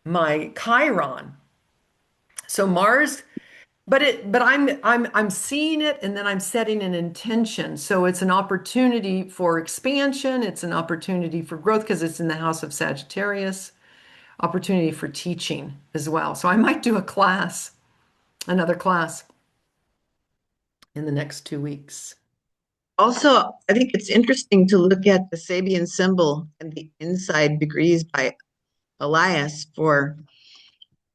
my Chiron. So Mars, but I'm seeing it and then I'm setting an intention. So it's an opportunity for expansion. It's an opportunity for growth because it's in the house of Sagittarius. Opportunity for teaching as well. So I might do another class in the next 2 weeks. Also, I think it's interesting to look at the Sabian symbol and the inside degrees by Elias for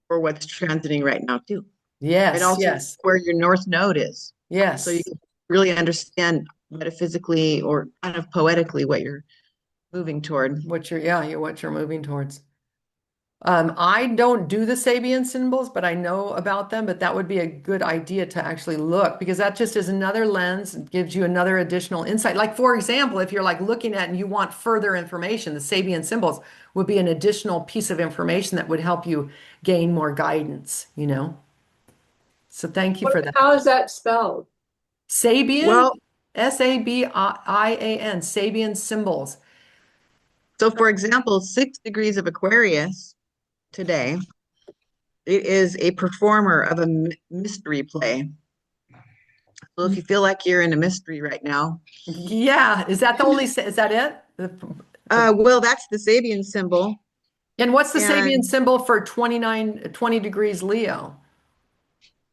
what's transiting right now too. Yes, And also yes, where your North Node is. yes. So you can really understand metaphysically or kind of poetically what you're moving toward. What you're moving towards. I don't do the Sabian symbols, but I know about them. But that would be a good idea to actually look because that just is another lens and gives you another additional insight. Like, for example, if you're like looking at and you want further information, the Sabian symbols would be an additional piece of information that would help you gain more guidance, So thank you for that. How is that spelled? Sabian, Well, Sabian, Sabian symbols. so for example, 6 degrees of Aquarius today, it is a performer of a mystery play. So if you feel like you're in a mystery right now. Yeah, is that it? Well, that's the Sabian symbol. And what's the Sabian And symbol for 20 degrees Leo?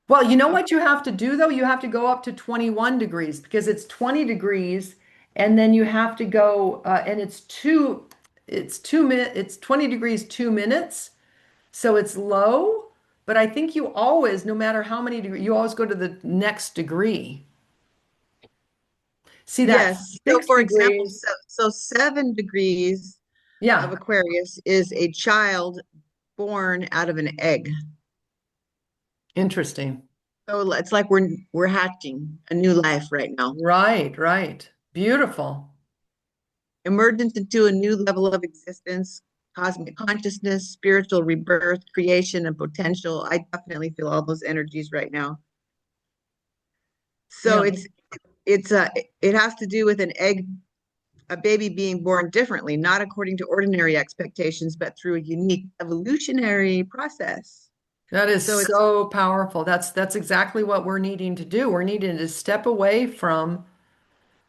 Well, you know what you have to do though? You have to go up to 21 degrees because it's 20 degrees and then you have to go and it's 20 degrees 2 minutes. So it's low, but I think you always, no matter how many degrees, you always go to the next degree. See that Yes. So 6 for example, degrees. so 7 degrees of Yeah, Aquarius is a child born out of an egg. interesting. So it's like we're hatching a new life right now. Right, right. Beautiful. Emergence into a new level of existence, cosmic consciousness, spiritual rebirth, creation, and potential. I definitely feel all those energies right now. So Yeah. it has to do with a baby being born differently, not according to ordinary expectations, but through a unique evolutionary process. That is So it's so powerful. That's exactly what we're needing to do. We're needing to step away from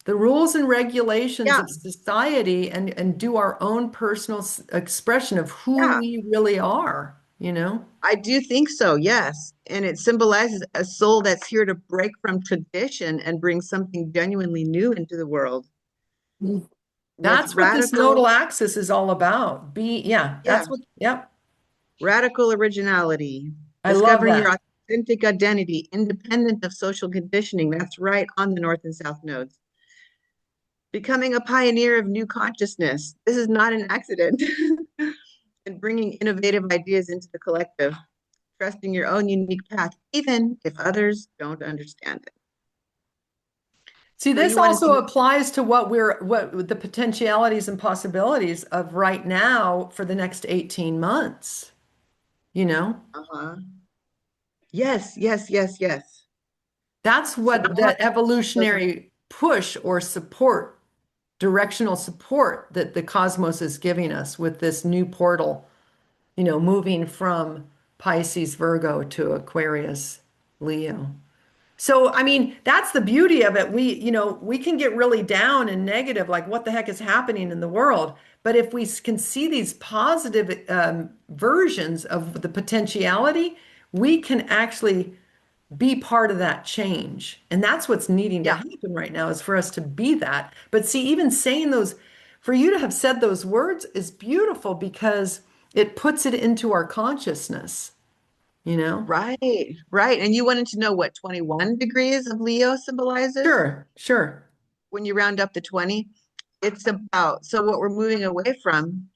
the rules and regulations yeah, of society and do our own personal expression of who yeah, we really are, you know? I do think so, yes. And it symbolizes a soul that's here to break from tradition and bring something genuinely new into the world with That's what this radical, nodal axis is all about. Yeah, yeah, that's what, yep. radical originality, I love discovering your that. authentic identity, independent of social conditioning. That's right on the North and South nodes. Becoming a pioneer of new consciousness. This is not an accident. And bringing innovative ideas into the collective, trusting your own unique path, even if others don't understand it. See, So this you wanted to also know, applies to what the potentialities and possibilities of right now for the next 18 months, you know? uh-huh. Yes, yes, yes, yes. That's So what that, the so, evolutionary push or support, directional support that the cosmos is giving us with this new portal, moving from Pisces, Virgo to Aquarius, Leo. So, I mean, that's the beauty of it. We can get really down and negative, like what the heck is happening in the world. But if we can see these positive versions of the potentiality, we can actually be part of that change. And that's what's needing to yeah, happen right now is for us to be that. But see, even saying those, for you to have said those words is beautiful because it puts it into our consciousness, you know? right, right. And you wanted to know what 21 degrees of Leo symbolizes Sure, sure. when you round up to 20? It's about, so what we're moving away from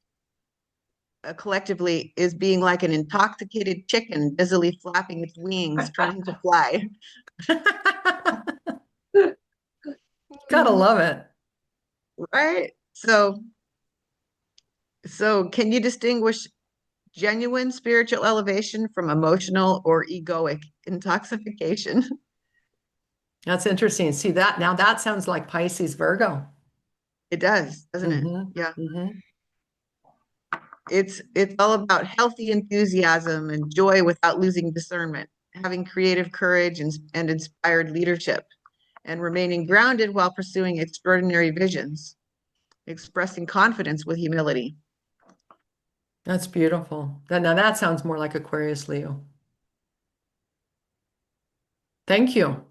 collectively is being like an intoxicated chicken busily flapping its wings, trying to fly. Gotta love it. Right? So can you distinguish genuine spiritual elevation from emotional or egoic intoxication? That's interesting. See that now that sounds like Pisces Virgo. It does, doesn't it? Hmm. Yeah. Hmm. It's all about healthy enthusiasm and joy without losing discernment, having creative courage and inspired leadership, and remaining grounded while pursuing extraordinary visions, expressing confidence with humility. That's beautiful. Now that sounds more like Aquarius Leo. Thank you.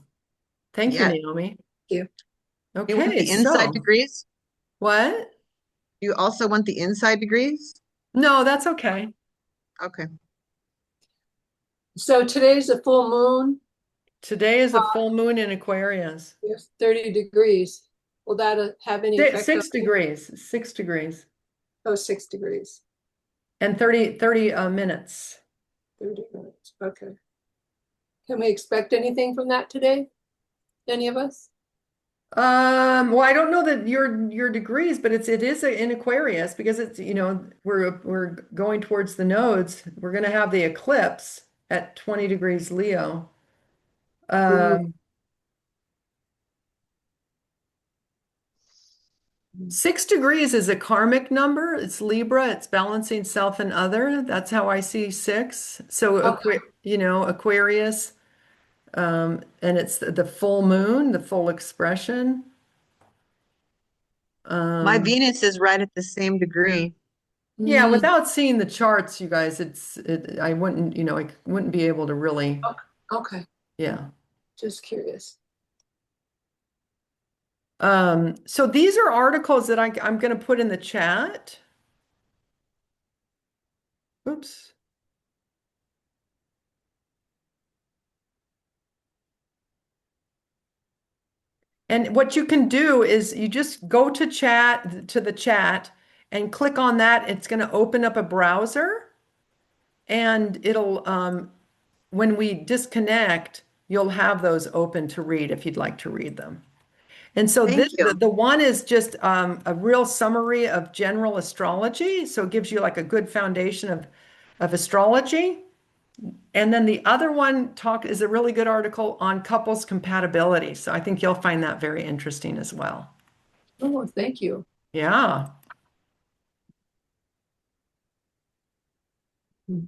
Thank you, Yeah. Naomi. you. You want Okay, the inside so degrees? what? You also want the inside degrees? No, that's okay. Okay. So today's a full moon, Today is a full moon in Aquarius. it's 30 degrees. Will that have any Six, effect on 6 degrees, 6 degrees, oh, 6 degrees, and 30 minutes. 30 minutes? Okay. Can we expect anything from that today? Any of us? Well, I don't know that your degrees, but it is in Aquarius because it's, we're going towards the nodes. We're going to have the eclipse at 20 degrees Leo. Ooh, Um, 6 degrees is a karmic number. It's Libra. It's balancing self and other. That's how I see six. So, okay. Aquarius, and it's the full moon, the full expression. My Um, Venus is right at the same degree. Yeah, Mm, without seeing the charts, you guys, I wouldn't, I wouldn't be able to really, okay. yeah. Just curious. So these are articles that I'm going to put in the chat. Oops. And what you can do is you just go to the chat and click on that. It's going to open up a browser and it'll, when we disconnect, you'll have those open to read if you'd like to read them. And so Thank you. the one is just a real summary of general astrology. So it gives you like a good foundation of astrology. And then the other one is a really good article on couples compatibility. So I think you'll find that very interesting as well. Oh, thank you. Yeah.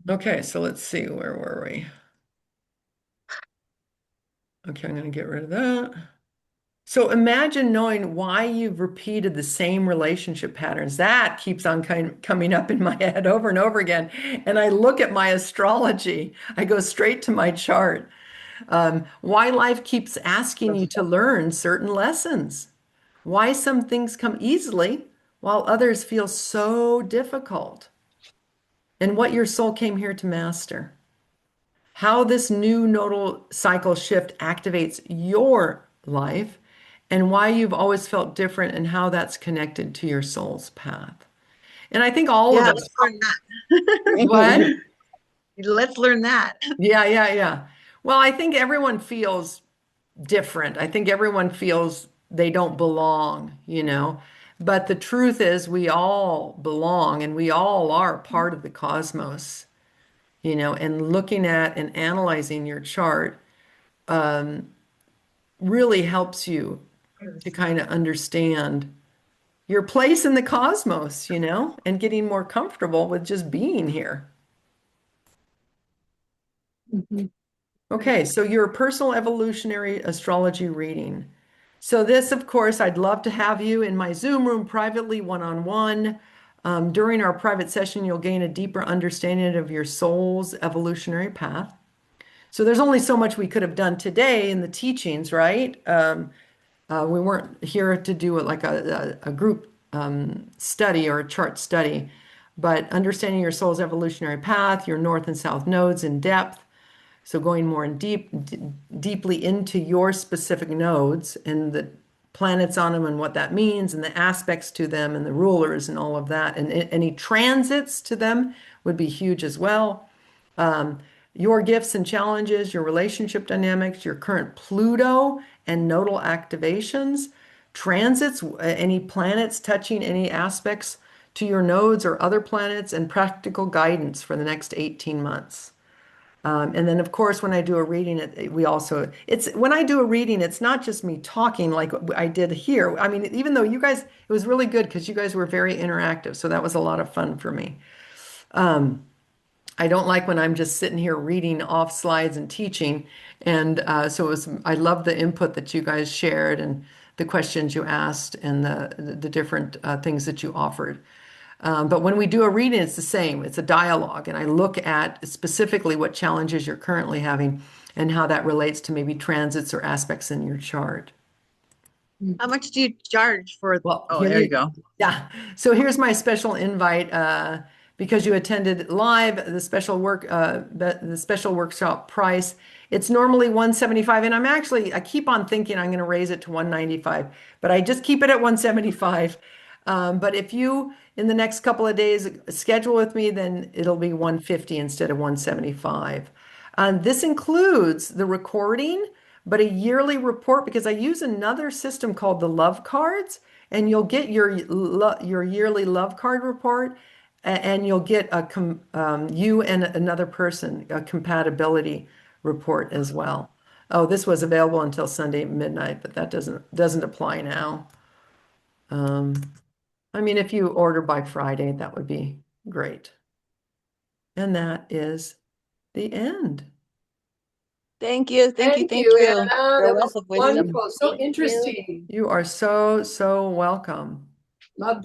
Okay, so let's see, where were we? Okay, I'm going to get rid of that. So imagine knowing why you've repeated the same relationship patterns. That keeps on coming up in my head over and over again. And I look at my astrology, I go straight to my chart. Why life keeps asking you to learn certain lessons. Why some things come easily while others feel so difficult. And what your soul came here to master. How this new nodal cycle shift activates your life and why you've always felt different and how that's connected to your soul's path. And I think all of Yeah, us, let's learn that. what? Let's learn that. Yeah. Well, I think everyone feels different. I think everyone feels they don't belong, you know. But the truth is, we all belong and we all are part of the cosmos, you know, and looking at and analyzing your chart really helps you to kind of understand your place in the cosmos, you know, and getting more comfortable with just being here. Mhm. Okay, so your personal evolutionary astrology reading. So this, of course, I'd love to have you in my Zoom room privately, one-on-one. During our private session, you'll gain a deeper understanding of your soul's evolutionary path. So there's only so much we could have done today in the teachings, right? We weren't here to do it like a group study or a chart study, but understanding your soul's evolutionary path, your north and south nodes in depth. So going more deeply into your specific nodes and the planets on them and what that means and the aspects to them and the rulers and all of that. And any transits to them would be huge as well. Your gifts and challenges, your relationship dynamics, your current Pluto and nodal activations, transits, any planets touching any aspects to your nodes or other planets, and practical guidance for the next 18 months. And then, of course, when I do a reading, when I do a reading, it's not just me talking like I did here. I mean, even though you guys, it was really good because you guys were very interactive. So that was a lot of fun for me. I don't like when I'm just sitting here reading off slides and teaching. And I love the input that you guys shared and the questions you asked and the different things that you offered. But when we do a reading, it's the same. It's a dialogue. And I look at specifically what challenges you're currently having and how that relates to maybe transits or aspects in your chart. How much do you charge for? Well, Oh, there you go. Yeah. So here's my special invite because you attended live the special workshop price. It's normally 175, and I keep on thinking I'm going to raise it to 195, but I just keep it at 175. But if you in the next couple of days schedule with me, then it'll be 150 instead of 175. This includes the recording, but a yearly report because I use another system called the Love Cards, and you'll get your yearly Love Card report, and you'll get you and another person a compatibility report as well. Oh, this was available until Sunday midnight, but that doesn't apply now. I mean, if you order by Friday, that would be great. And that is the end. Thank you. Thank Thank you, you. Anna. Your That wealth was of wisdom. wonderful. So Thank you. interesting. You are so welcome. Loved